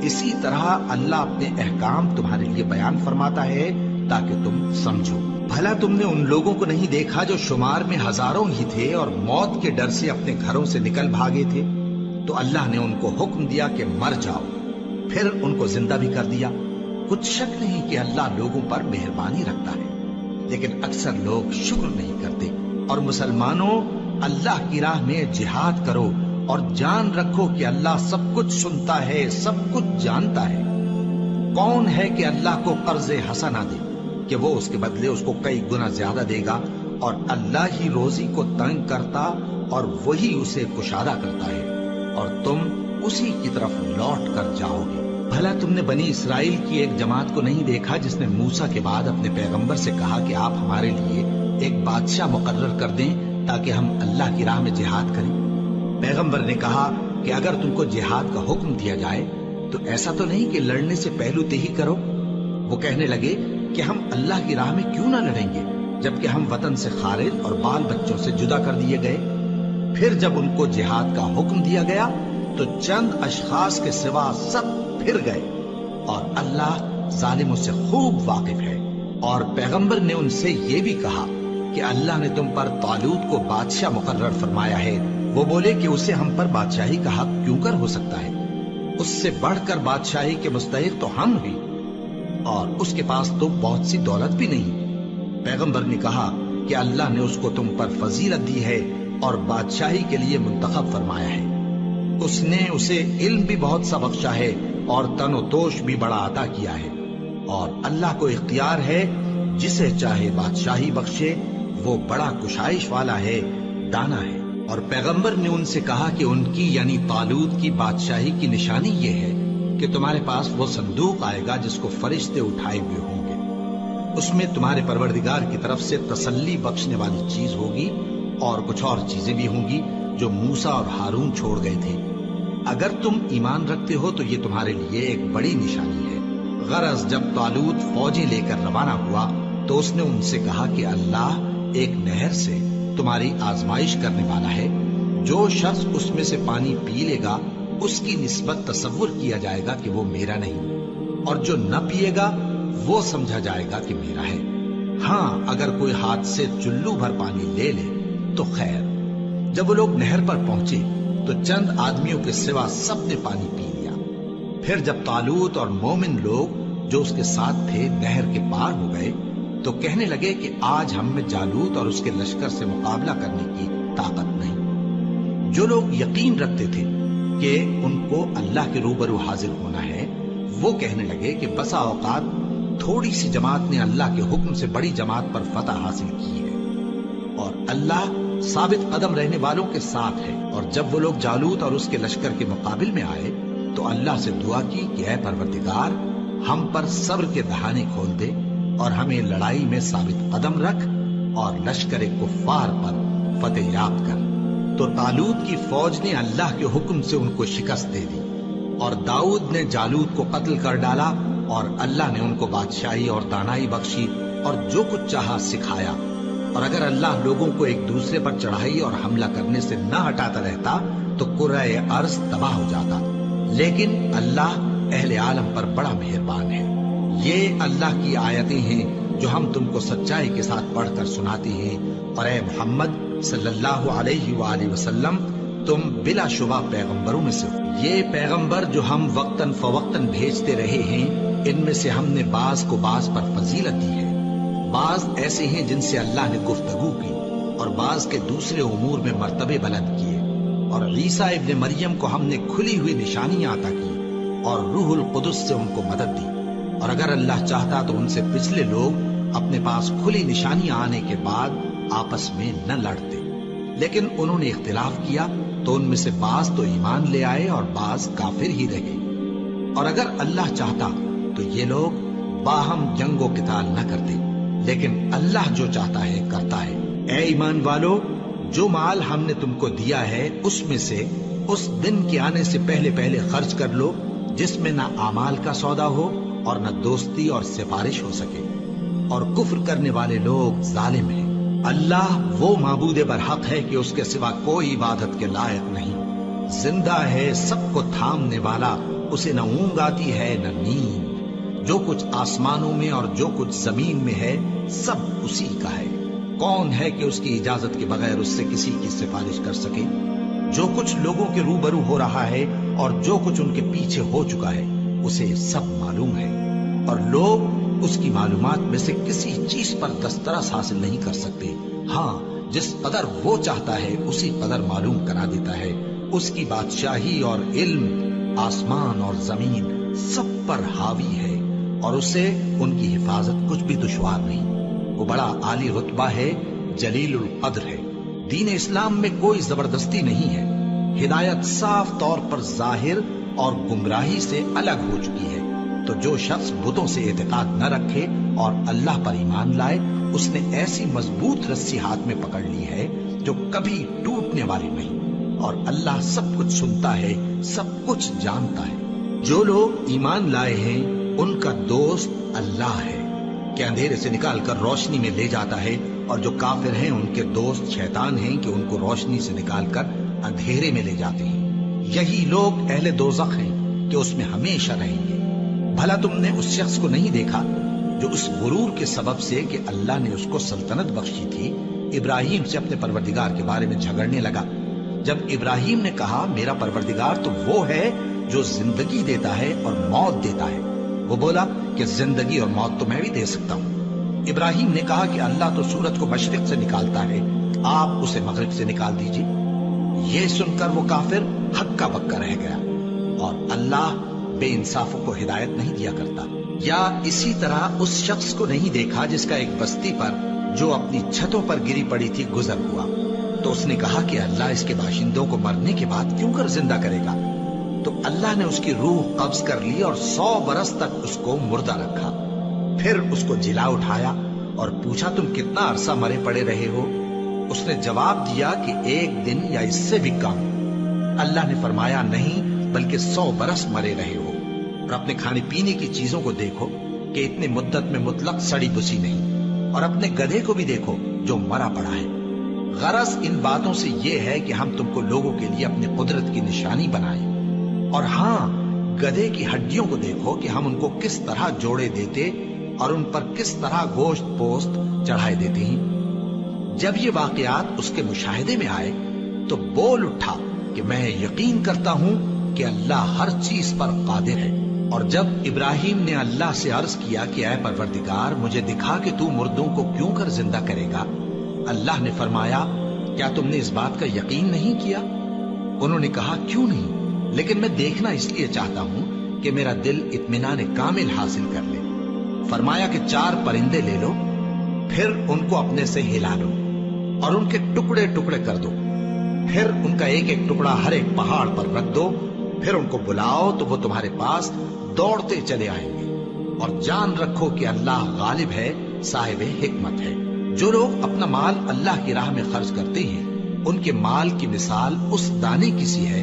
Speaker 1: اسی طرح اللہ اپنے احکام تمہارے لیے بیان فرماتا ہے تاکہ تم سمجھو۔ بھلا تم نے ان لوگوں کو نہیں دیکھا جو شمار میں ہزاروں ہی تھے اور موت کے ڈر سے اپنے گھروں سے نکل بھاگے تھے، تو اللہ نے ان کو حکم دیا کہ مر جاؤ، پھر ان کو زندہ بھی کر دیا۔ کچھ شک نہیں کہ اللہ لوگوں پر مہربانی رکھتا ہے، لیکن اکثر لوگ شکر نہیں کرتے۔ اور مسلمانوں، اللہ کی راہ میں جہاد کرو، اور جان رکھو کہ اللہ سب کچھ سنتا ہے، سب کچھ جانتا ہے۔ کون ہے کہ اللہ کو قرض حسنہ دے کہ وہ اس کے بدلے اس کو کئی گنا زیادہ دے گا، اور اللہ ہی روزی کو تنگ کرتا اور وہی اسے کشادہ کرتا ہے، اور تم اسی کی طرف لوٹ کر جاؤ گے۔ بھلا تم نے بنی اسرائیل کی ایک جماعت کو نہیں دیکھا جس نے موسیٰ کے بعد اپنے پیغمبر سے کہا کہ آپ ہمارے لیے ایک بادشاہ مقرر کر دیں تاکہ ہم اللہ کی راہ میں جہاد کریں؟ پیغمبر نے کہا کہ اگر تم کو جہاد کا حکم دیا جائے تو ایسا تو نہیں کہ لڑنے سے پہلو تہی کرو۔ وہ کہنے لگے کہ ہم اللہ کی راہ میں کیوں نہ لڑیں گے جبکہ ہم وطن سے خارج اور بال بچوں سے جدا کر دیے گئے۔ پھر جب ان کو جہاد کا حکم دیا گیا تو چند اشخاص کے سوا سب پھر گئے، اور اللہ ظالموں سے خوب واقف ہے۔ اور پیغمبر نے ان سے یہ بھی کہا کہ اللہ نے تم پر طالوت کو بادشاہ مقرر فرمایا ہے، وہ بولے کہ اسے ہم پر بادشاہی کا حق کیوں کر ہو سکتا ہے؟ اس سے بڑھ کر بادشاہی کے مستحق تو ہم ہی، اور اس کے پاس تو بہت سی دولت بھی نہیں۔ پیغمبر نے کہا کہ اللہ نے اس کو تم پر فضیلت دی ہے اور بادشاہی کے لیے منتخب فرمایا ہے۔ اس نے اسے علم بھی بہت سا بخشا ہے اور تن و توش بھی بڑا عطا کیا ہے، اور اللہ کو اختیار ہے جسے چاہے بادشاہی بخشے، وہ بڑا کشائش والا ہے، دانا ہے۔ اور پیغمبر نے ان سے کہا کہ ان کی یعنی طالوت کی بادشاہی کی نشانی یہ ہے کہ تمہارے پاس وہ صندوق آئے گا جس کو فرشتے اٹھائے ہوئے ہوں گے، اس میں تمہارے پروردگار کی طرف سے تسلی بخشنے والی چیز ہوگی اور کچھ اور چیزیں بھی ہوں گی جو موسیٰ اور ہارون چھوڑ گئے تھے۔ اگر تم ایمان رکھتے ہو تو یہ تمہارے لیے ایک بڑی نشانی ہے۔ غرض جب طالوت فوجیں لے کر روانہ ہوا تو اس نے ان سے کہا کہ اللہ ایک نہر سے تمہاری آزمائش کرنے والا ہے، جو شخص اس میں سے پانی پی لے گا اس کی نسبت تصور کیا جائے گا کہ وہ میرا نہیں، اور جو نہ پیے گا وہ سمجھا جائے گا کہ میرا ہے۔ ہاں اگر کوئی ہاتھ سے چلو بھر پانی لے لے تو خیر۔ جب وہ لوگ نہر پر پہنچے تو چند آدمیوں کے سوا سب نے پانی پی لیا۔ پھر جب طالوت اور مومن لوگ جو اس کے ساتھ تھے نہر کے پار ہو گئے تو کہنے لگے کہ آج ہم میں جالوت اور اس کے لشکر سے مقابلہ کرنے کی طاقت نہیں۔ جو لوگ یقین رکھتے تھے کہ ان کو اللہ کے روبرو حاضر ہونا ہے، وہ کہنے لگے کہ بسا اوقات تھوڑی سی جماعت نے اللہ کے حکم سے بڑی جماعت پر فتح حاصل کی ہے، اور اللہ ثابت قدم رہنے والوں کے ساتھ ہے۔ اور جب وہ لوگ جالوت اور اس کے لشکر کے مقابل میں آئے تو اللہ سے دعا کی کہ اے پروردگار، ہم پر صبر کے دہانے کھول دے اور ہمیں لڑائی میں ثابت قدم رکھ اور لشکر کفار پر فتح یاب کر۔ تو طالوت کی فوج نے اللہ کے حکم سے ان کو شکست دے دی، اور داؤد نے جالوت کو قتل کر ڈالا، اور اللہ نے ان کو بادشاہی اور دانائی بخشی اور جو کچھ چاہا سکھایا۔ اور اگر اللہ لوگوں کو ایک دوسرے پر چڑھائی اور حملہ کرنے سے نہ ہٹاتا رہتا تو کرۂ ارض تباہ ہو جاتا، لیکن اللہ اہل عالم پر بڑا مہربان ہے۔ یہ اللہ کی آیتیں ہیں جو ہم تم کو سچائی کے ساتھ پڑھ کر سناتے ہیں، اور اے محمد صلی اللہ علیہ وآلہ وسلم تم بلا شبہ پیغمبروں میں سے ہو۔ یہ پیغمبر جو ہم وقتاً فوقتاً بھیجتے رہے ہیں، ان میں سے ہم نے بعض کو بعض پر فضیلت دی ہے۔ بعض ایسے ہیں جن سے اللہ نے گفتگو کی، اور بعض کے دوسرے امور میں مرتبے بلند کیے، اور عیسیٰ ابن مریم کو ہم نے کھلی ہوئی نشانیاں عطا کی اور روح القدس سے ان کو مدد دی۔ اور اگر اللہ چاہتا تو ان سے پچھلے لوگ اپنے پاس کھلی نشانیاں آنے کے بعد آپس میں نہ لڑتے، لیکن انہوں نے اختلاف کیا تو ان میں سے بعض تو ایمان لے آئے اور بعض کافر ہی رہے۔ اور اگر اللہ چاہتا تو یہ لوگ باہم جنگ و قتال نہ کرتے، لیکن اللہ جو چاہتا ہے کرتا ہے۔ اے ایمان والو، جو مال ہم نے تم کو دیا ہے اس میں سے اس دن کے آنے سے پہلے پہلے خرچ کر لو جس میں نہ اعمال کا سودا ہو اور نہ دوستی اور سفارش ہو سکے، اور کفر کرنے والے لوگ ظالم ہیں۔ اللہ وہ معبود برحق ہے کہ اس کے سوا کوئی عبادت کے لائق نہیں، زندہ ہے، سب کو تھامنے والا، اسے نہ اونگ آتی ہے نہ نیند۔ جو کچھ آسمانوں میں اور جو کچھ زمین میں ہے سب اسی کا ہے۔ کون ہے کہ اس کی اجازت کے بغیر اس سے کسی کی سفارش کر سکے؟ جو کچھ لوگوں کے روبرو ہو رہا ہے اور جو کچھ ان کے پیچھے ہو چکا ہے اسے سب معلوم ہے، اور لوگ اس کی معلومات میں سے کسی چیز پر دسترس حاصل نہیں کر سکتے۔ ہاں جس قدر وہ چاہتا ہے اسی قدر معلوم کرا دیتا ہے۔ اس کی بادشاہی اور علم آسمان اور زمین سب پر حاوی ہے، اور اسے ان کی حفاظت کچھ بھی دشوار نہیں۔ وہ بڑا عالی رتبہ ہے، جلیل القدر ہے۔ دین اسلام میں کوئی زبردستی نہیں ہے، ہدایت صاف طور پر ظاہر اور گمراہی سے الگ ہو چکی ہے۔ تو جو شخص بتوں سے اعتقاد نہ رکھے اور اللہ پر ایمان لائے، اس نے ایسی مضبوط رسی ہاتھ میں پکڑ لی ہے جو کبھی ٹوٹنے والی نہیں، اور اللہ سب کچھ سنتا ہے، سب کچھ جانتا ہے۔ جو لوگ ایمان لائے ہیں ان کا دوست اللہ ہے کہ اندھیرے سے نکال کر روشنی میں لے جاتا ہے، اور جو کافر ہیں ان کے دوست شیطان ہیں کہ ان کو روشنی سے نکال کر اندھیرے میں لے جاتے ہیں۔ یہی لوگ اہل دوزخ ہیں کہ اس میں ہمیشہ رہیں گے۔ بھلا تم نے اس شخص کو نہیں دیکھا جو اس غرور کے سبب سے کہ اللہ نے اس کو سلطنت بخشی تھی ابراہیم سے اپنے پروردگار کے بارے میں جھگڑنے لگا؟ جب ابراہیم نے کہا میرا پروردگار تو وہ ہے جو زندگی دیتا ہے اور موت دیتا ہے، وہ بولا کہ زندگی اور موت تو میں بھی دے سکتا ہوں۔ ابراہیم نے کہا کہ اللہ تو سورج کو مشرق سے نکالتا ہے، آپ اسے مغرب سے نکال دیجیے۔ یہ سن کر وہ کافر ہکا بکا رہ گیا، اور اللہ بے انصافوں کو ہدایت نہیں دیا کرتا۔ یا اسی طرح اس شخص کو نہیں دیکھا جس کا ایک بستی پر جو اپنی چھتوں پر گری پڑی تھی گزر ہوا، تو اس نے کہا کہ اللہ اس کے باشندوں کو مرنے کے بعد کیوں کر زندہ کرے گا؟ تو اللہ نے اس کی روح قبض کر لی اور 100 برس تک اس کو مردہ رکھا۔ پھر اس کو جلا اٹھایا اور پوچھا تم کتنا عرصہ مرے پڑے رہے ہو؟ اس نے جواب دیا کہ 1 دن یا اس سے بھی کم۔ اللہ نے فرمایا نہیں بلکہ 100 برس مرے رہے ہو، اور اپنے کھانے پینے کی چیزوں کو دیکھو کہ اتنی مدت میں مطلق سڑی بسی نہیں، اور اپنے گدھے کو بھی دیکھو جو مرا پڑا ہے۔ غرض ان باتوں سے یہ ہے کہ ہم تم کو لوگوں کے لیے اپنی قدرت کی نشانی بنائیں، اور ہاں گدھے کی ہڈیوں کو دیکھو کہ ہم ان کو کس طرح جوڑے دیتے اور ان پر کس طرح گوشت پوست چڑھائے دیتے ہیں۔ جب یہ واقعات اس کے مشاہدے میں آئے تو بول اٹھا کہ میں یقین کرتا ہوں کہ اللہ ہر چیز پر قادر ہے۔ اور جب ابراہیم نے اللہ سے عرض کیا کہ اے پروردگار مجھے دکھا کہ تو مردوں کو کیوں کر زندہ کرے گا، اللہ نے فرمایا کیا تم نے اس بات کا یقین نہیں کیا؟ انہوں نے کہا کیوں نہیں، لیکن میں دیکھنا اس لیے چاہتا ہوں کہ میرا دل اطمینان کامل حاصل کر لے۔ فرمایا کہ 4 پرندے لے لو، پھر ان کو اپنے سے ہلا لو اور ان کے ٹکڑے ٹکڑے کر دو، پھر ان کا ایک ایک ٹکڑا ہر ایک پہاڑ پر رکھ دو، پھر ان کو بلاؤ تو وہ تمہارے پاس دوڑتے چلے آئیں گے، اور جان رکھو کہ اللہ غالب ہے، صاحب حکمت ہے۔ جو لوگ اپنا مال اللہ کی راہ میں خرچ کرتے ہیں ان کے مال کی مثال اس دانے کی سی ہے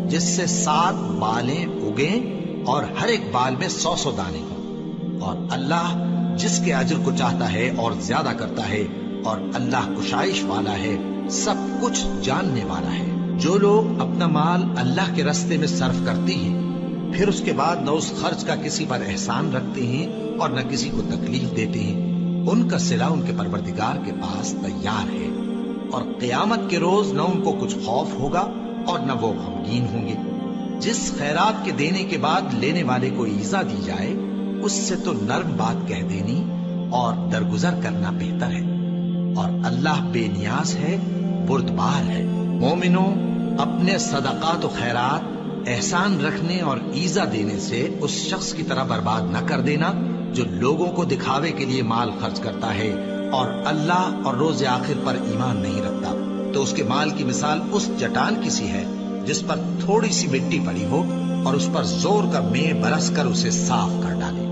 Speaker 1: جس سے 7 بالیں اگیں اور ہر ایک بال میں 100 دانے ہوں، اور اللہ جس کے اجر کو چاہتا ہے اور زیادہ کرتا ہے، اور اللہ کشائش والا ہے، سب کچھ جاننے والا ہے۔ جو لوگ اپنا مال اللہ کے راستے میں صرف کرتے ہیں پھر اس کے بعد نہ اس خرچ کا کسی پر احسان رکھتے ہیں اور نہ کسی کو تکلیف دیتے ہیں، ان کا صلہ ان کے پروردگار کے پاس تیار ہے، اور قیامت کے روز نہ ان کو کچھ خوف ہوگا اور نہ وہ غمگین ہوں گے۔ جس خیرات کے دینے کے بعد لینے والے کو ایذا دی جائے اس سے تو نرم بات کہہ دینی اور درگزر کرنا بہتر ہے، اور اللہ بے نیاز ہے، بردبار ہے۔ مومنوں، اپنے صدقات و خیرات احسان رکھنے اور ایذا دینے سے اس شخص کی طرح برباد نہ کر دینا جو لوگوں کو دکھاوے کے لیے مال خرچ کرتا ہے اور اللہ اور روز آخر پر ایمان نہیں رکھتا، تو اس کے مال کی مثال اس چٹان کی سی ہے جس پر تھوڑی سی مٹی پڑی ہو اور اس پر زور کا مے برس کر اسے صاف کر ڈالے۔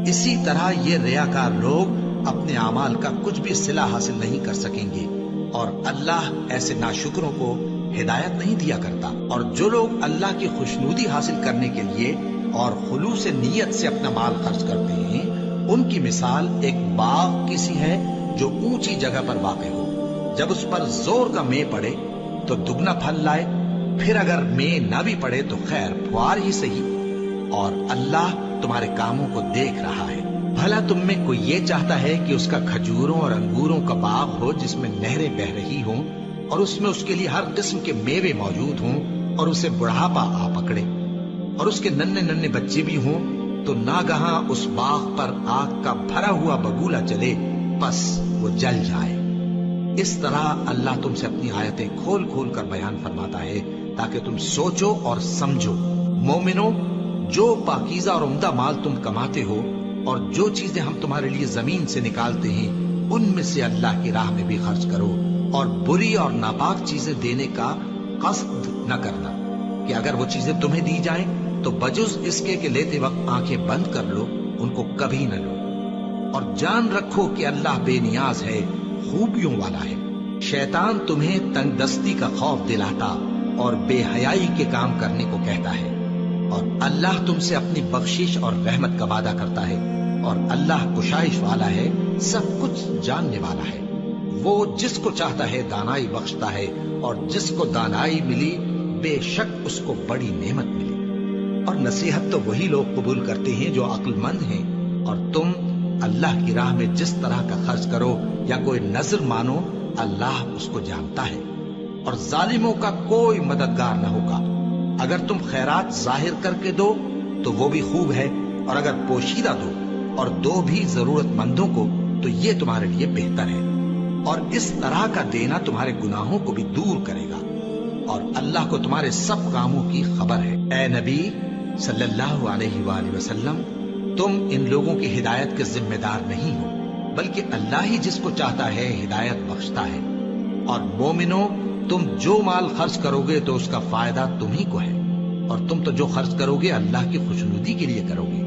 Speaker 1: اسی طرح یہ ریاکار لوگ اپنے اعمال کا کچھ بھی صلہ حاصل نہیں کر سکیں گے، اور اللہ ایسے ناشکروں کو ہدایت نہیں دیا کرتا۔ اور جو لوگ اللہ کی خوشنودی حاصل کرنے کے لیے اور خلوص نیت سے اپنا مال خرچ کرتے ہیں ان کی مثال ایک باغ کی سی ہے جو اونچی جگہ پر واقع ہو، جب اس پر زور کا مے پڑے تو دگنا پھل لائے، پھر اگر مے نہ بھی پڑے تو خیر پھوار ہی سہی، اور اللہ تمہارے کاموں کو دیکھ رہا ہے۔ بھلا تم میں کوئی یہ چاہتا ہے کہ اس کا کھجوروں اور انگوروں کا باغ ہو جس میں نہریں بہ رہی ہوں اور اس میں اس کے لیے ہر قسم کے میوے موجود ہوں، اور اسے بڑھاپا آ پکڑے اور اس کے ننھے ننھے بچے بھی ہوں، تو ناگہاں اس باغ پر آگ کا بھرا ہوا بگولا چلے، پس وہ جل جائے۔ اس طرح اللہ تم سے اپنی آیتیں کھول کھول کر بیان فرماتا ہے تاکہ تم سوچو اور سمجھو۔ مومنو، جو پاکیزہ اور عمدہ مال تم کماتے ہو اور جو چیزیں ہم تمہارے لیے زمین سے نکالتے ہیں ان میں سے اللہ کی راہ میں بھی خرچ کرو، اور بری اور ناپاک چیزیں دینے کا قصد نہ کرنا کہ اگر وہ چیزیں تمہیں دی جائیں تو بجز اس کے کہ لیتے وقت آنکھیں بند کر لو، ان کو کبھی نہ لو، اور جان رکھو کہ اللہ بے نیاز ہے، خوبیوں والا ہے۔ شیطان تمہیں تنگ دستی کا خوف دلاتا اور بے حیائی کے کام کرنے کو کہتا ہے، اور اللہ تم سے اپنی بخشش اور رحمت کا وعدہ کرتا ہے، اور اللہ کشائش والا ہے، سب کچھ جاننے والا ہے۔ وہ جس کو چاہتا ہے دانائی بخشتا ہے، اور جس کو دانائی ملی بے شک اس کو بڑی نعمت ملی۔ اور نصیحت تو وہی لوگ قبول کرتے ہیں جو عقل مند ہیں، اور تم اللہ کی راہ میں جس طرح کا خرچ کرو یا کوئی نذر مانو اللہ اس کو جانتا ہے۔ اور ظالموں کا کوئی مددگار نہ ہوگا۔ اگر تم خیرات ظاہر کر کے دو تو وہ بھی خوب ہے، اور اگر پوشیدہ دو اور دو بھی ضرورت مندوں کو تو یہ تمہارے لیے بہتر ہے، اور اس طرح کا دینا تمہارے گناہوں کو بھی دور کرے گا، اور اللہ کو تمہارے سب کاموں کی خبر ہے۔ اے نبی صلی اللہ علیہ وآلہ وسلم، تم ان لوگوں کی ہدایت کے ذمہ دار نہیں ہو، بلکہ اللہ ہی جس کو چاہتا ہے ہدایت بخشتا ہے۔ اور مومنو، تم جو مال خرچ کرو گے تو اس کا فائدہ تمہیں کو ہے، اور تم تو جو خرچ کرو گے اللہ کی خوشنودی کے لیے کرو گے،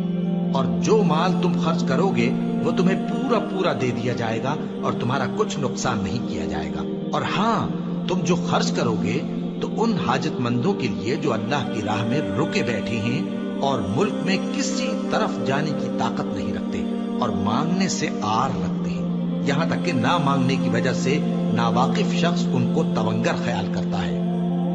Speaker 1: اور جو مال تم خرچ کرو گے وہ تمہیں پورا پورا دے دیا جائے گا، اور تمہارا کچھ نقصان نہیں کیا جائے گا۔ اور ہاں، تم جو خرچ کرو گے تو ان حاجت مندوں کے لیے جو اللہ کی راہ میں رکے بیٹھے ہیں اور ملک میں کسی طرف جانے کی طاقت نہیں رکھتے اور مانگنے سے آر رکھتے ہیں، یہاں تک کہ نہ مانگنے کی وجہ سے ناواقف شخص ان کو تونگر خیال کرتا ہے،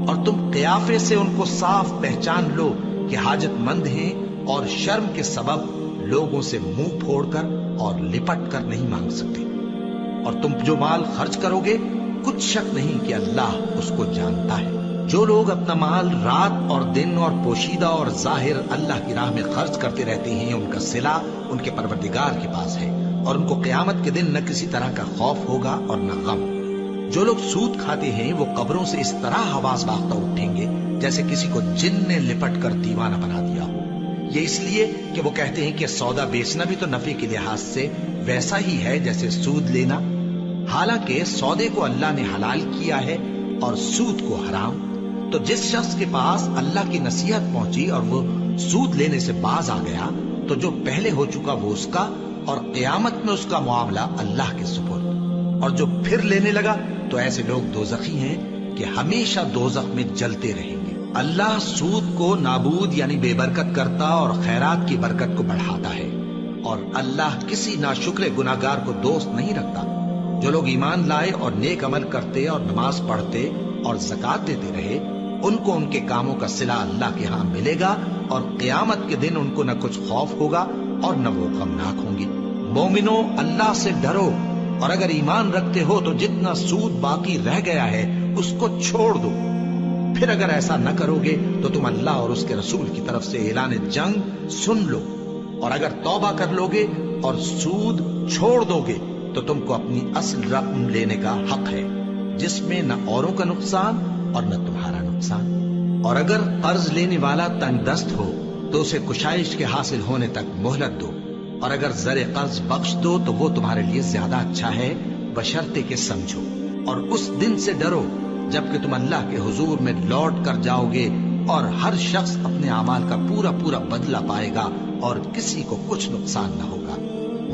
Speaker 1: اور تم قیافے سے ان کو صاف پہچان لو کہ حاجت مند ہیں، اور شرم کے سبب لوگوں سے منہ پھوڑ کر اور لپٹ کر نہیں مانگ سکتے۔ اور تم جو مال خرچ کرو گے کچھ شک نہیں کہ اللہ اس کو جانتا ہے۔ جو لوگ اپنا مال رات اور دن اور پوشیدہ اور ظاہر اللہ کی راہ میں خرچ کرتے رہتے ہیں، ان کا صلہ ان کے پروردگار کے پاس ہے، اور ان کو قیامت کے دن نہ کسی طرح کا خوف ہوگا اور نہ غم۔ جو لوگ سود کھاتے ہیں وہ قبروں سے اس طرح حواس باختہ اٹھیں گے جیسے کسی کو جن نے لپٹ کر دیوانہ بنا دیا ہو، یہ اس لیے کہ وہ کہتے ہیں کہ سودا بیچنا بھی تو نفع کے لحاظ سے ویسا ہی ہے جیسے سود لینا، حالانکہ سودے کو اللہ نے حلال کیا ہے اور سود کو حرام۔ تو جس شخص کے پاس اللہ کی نصیحت پہنچی اور وہ سود لینے سے باز آ گیا تو جو پہلے ہو چکا وہ اس کا، اور قیامت میں اس کا معاملہ اللہ کے سپرد۔ اور جو پھر لینے لگا تو ایسے لوگ دوزخی ہیں کہ ہمیشہ دوزخ میں جلتے رہیں گے۔ اللہ سود کو نابود یعنی بے برکت کرتا اور خیرات کی برکت کو بڑھاتا ہے، اور اللہ کسی ناشکر گناہگار کو دوست نہیں رکھتا۔ جو لوگ ایمان لائے اور نیک عمل کرتے اور نماز پڑھتے اور زکوٰۃ دیتے رہے، ان کو ان کے کاموں کا صلہ اللہ کے ہاں ملے گا، اور قیامت کے دن ان کو نہ کچھ خوف ہوگا اور نہ وہ غمناک ہوں گے۔ مومنو، اللہ سے ڈرو، اور اگر ایمان رکھتے ہو تو جتنا سود باقی رہ گیا ہے اس کو چھوڑ دو۔ پھر اگر ایسا نہ کرو گے تو تم اللہ اور اس کے رسول کی طرف سے اعلان جنگ سن لو، اور اگر توبہ کر لو گے اور سود چھوڑ دو گے تو تم کو اپنی اصل رقم لینے کا حق ہے، جس میں نہ اوروں کا نقصان اور نہ تمہارا نقصان۔ اور اگر قرض لینے والا تنگ دست ہو تو اسے کشائش کے حاصل ہونے تک مہلت دو، اور اگر زر قرض بخش دو تو وہ تمہارے لیے زیادہ اچھا ہے، بشرطے کہ سمجھو۔ اور اس دن سے ڈرو جبکہ تم اللہ کے حضور میں لوٹ کر جاؤ گے، اور ہر شخص اپنے اعمال کا پورا پورا بدلہ پائے گا، اور کسی کو کچھ نقصان نہ ہوگا۔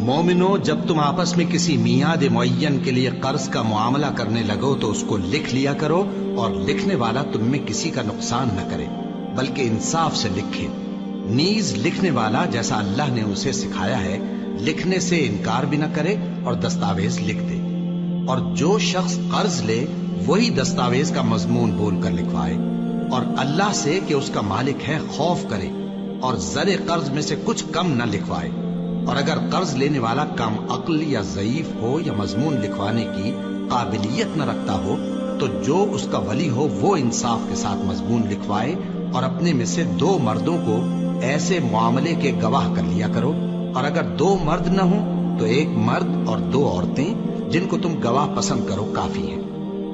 Speaker 1: مومنو، جب تم آپس میں کسی میعاد معین کے لیے قرض کا معاملہ کرنے لگو تو اس کو لکھ لیا کرو، اور لکھنے والا تم میں کسی کا نقصان نہ کرے بلکہ انصاف سے لکھے۔ نیز لکھنے والا جیسا اللہ نے اسے سکھایا ہے لکھنے سے انکار بھی نہ کرے اور دستاویز لکھ دے، اور جو شخص قرض لے وہی دستاویز کا مضمون بول کر لکھوائے، اور اللہ سے کہ اس کا مالک ہے خوف کرے، اور زر قرض میں سے کچھ کم نہ لکھوائے۔ اور اگر قرض لینے والا کم عقل یا ضعیف ہو یا مضمون لکھوانے کی قابلیت نہ رکھتا ہو تو جو اس کا ولی ہو وہ انصاف کے ساتھ مضمون لکھوائے، اور اپنے میں سے 2 مردوں کو ایسے معاملے کے گواہ کر لیا کرو، اور اگر 2 مرد نہ ہوں تو 1 مرد اور 2 عورتیں جن کو تم گواہ پسند کرو کافی ہیں،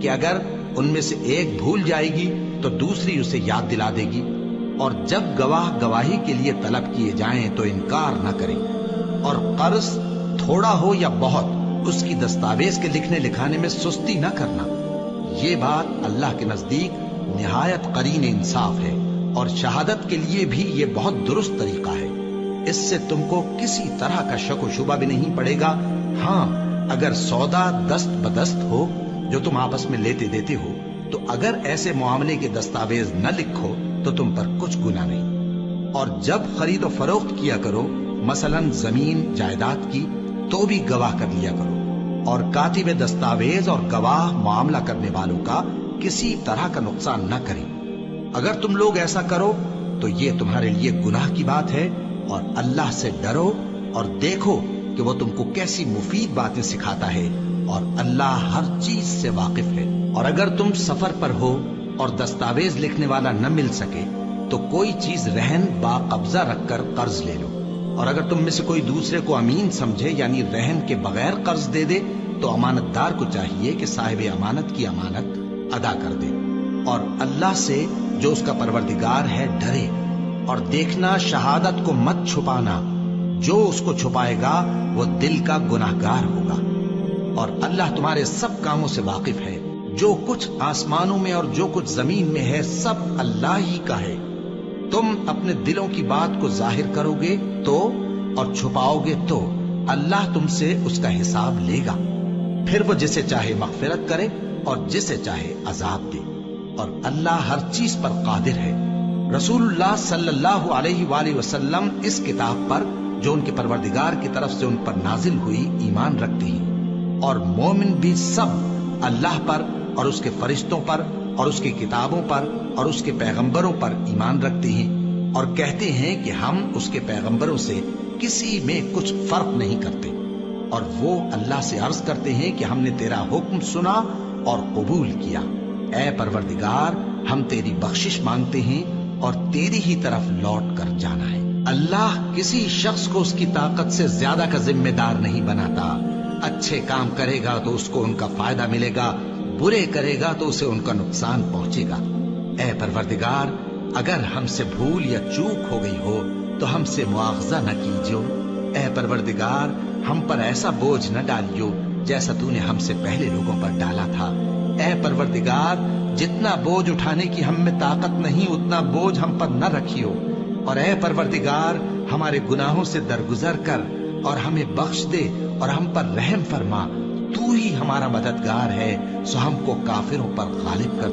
Speaker 1: کہ اگر ان میں سے ایک بھول جائے گی تو دوسری اسے یاد دلا دے گی۔ اور جب گواہ گواہی کے لیے طلب کیے جائیں تو انکار نہ کریں، اور قرض تھوڑا ہو یا بہت اس کی دستاویز کے لکھنے لکھانے میں سستی نہ کرنا۔ یہ بات اللہ کے نزدیک نہایت قرین انصاف ہے، اور شہادت کے لیے بھی یہ بہت درست طریقہ ہے۔ اس سے تم کو کسی طرح کا شک و شبہ بھی نہیں پڑے گا۔ ہاں، اگر سودا دست بدست ہو جو تم آپس میں لیتے دیتے ہو تو اگر ایسے معاملے کے دستاویز نہ لکھو تو تم پر کچھ گناہ نہیں۔ اور جب خرید و فروخت کیا کرو، مثلا زمین جائیداد کی، تو بھی گواہ کر لیا کرو، اور کاتب دستاویز اور گواہ معاملہ کرنے والوں کا کسی طرح کا نقصان نہ کریں۔ اگر تم لوگ ایسا کرو تو یہ تمہارے لیے گناہ کی بات ہے، اور اللہ سے ڈرو اور دیکھو کہ وہ تم کو کیسی مفید باتیں سکھاتا ہے، اور اللہ ہر چیز سے واقف ہے۔ اور اگر تم سفر پر ہو اور دستاویز لکھنے والا نہ مل سکے تو کوئی چیز رہن با قبضہ رکھ کر قرض لے لو، اور اگر تم میں سے کوئی دوسرے کو امین سمجھے یعنی رہن کے بغیر قرض دے دے تو امانت دار کو چاہیے کہ صاحب امانت کی امانت ادا کر دے، اور اللہ سے جو اس کا پروردگار ہے ڈرے، اور دیکھنا شہادت کو مت چھپانا، جو اس کو چھپائے گا وہ دل کا گناہگار ہوگا، اور اللہ تمہارے سب کاموں سے واقف ہے، جو کچھ آسمانوں میں اور جو کچھ زمین میں ہے سب اللہ ہی کا ہے۔ تم اپنے دلوں کی بات کو ظاہر کرو گے تو اور چھپاؤ گے تو اللہ تم سے اس کا حساب لے گا، پھر وہ جسے چاہے مغفرت کرے اور جسے چاہے عذاب دے، اور اللہ ہر چیز پر قادر ہے۔ رسول اللہ صلی اللہ علیہ وآلہ وسلم اس کتاب پر جو ان کے پروردگار کی طرف سے ان پر نازل ہوئی ایمان رکھتے ہیں، اور مومن بھی سب اللہ پر اور اس کے فرشتوں پر اور اس کی کتابوں پر اور اس کے پیغمبروں پر ایمان رکھتے ہیں، اور کہتے ہیں کہ ہم اس کے پیغمبروں سے کسی میں کچھ فرق نہیں کرتے، اور وہ اللہ سے عرض کرتے ہیں کہ ہم نے تیرا حکم سنا اور قبول کیا، اے پروردگار ہم تیری بخشش مانگتے ہیں اور تیری ہی طرف لوٹ کر جانا ہے۔ اللہ کسی شخص کو اس کی طاقت سے زیادہ کا ذمہ دار نہیں بناتا، اچھے کام کرے گا تو اس کو ان کا فائدہ ملے گا، برے کرے گا تو اسے ان کا نقصان پہنچے گا۔ اے پروردگار اگر ہم سے بھول یا چوک ہو گئی ہو تو ہم سے مواخذہ نہ کیجو، اے پروردگار ہم پر ایسا بوجھ نہ ڈالیو جیسا تو نے ہم سے پہلے لوگوں پر ڈالا تھا، اے پروردگار جتنا بوجھ اٹھانے کی ہم میں طاقت نہیں اتنا بوجھ ہم پر نہ رکھیو، اور اے پروردگار ہمارے گناہوں سے درگزر کر اور ہمیں بخش دے اور ہم پر رحم فرما، تو ہی ہمارا مددگار ہے، سو ہم کو کافروں پر غالب کر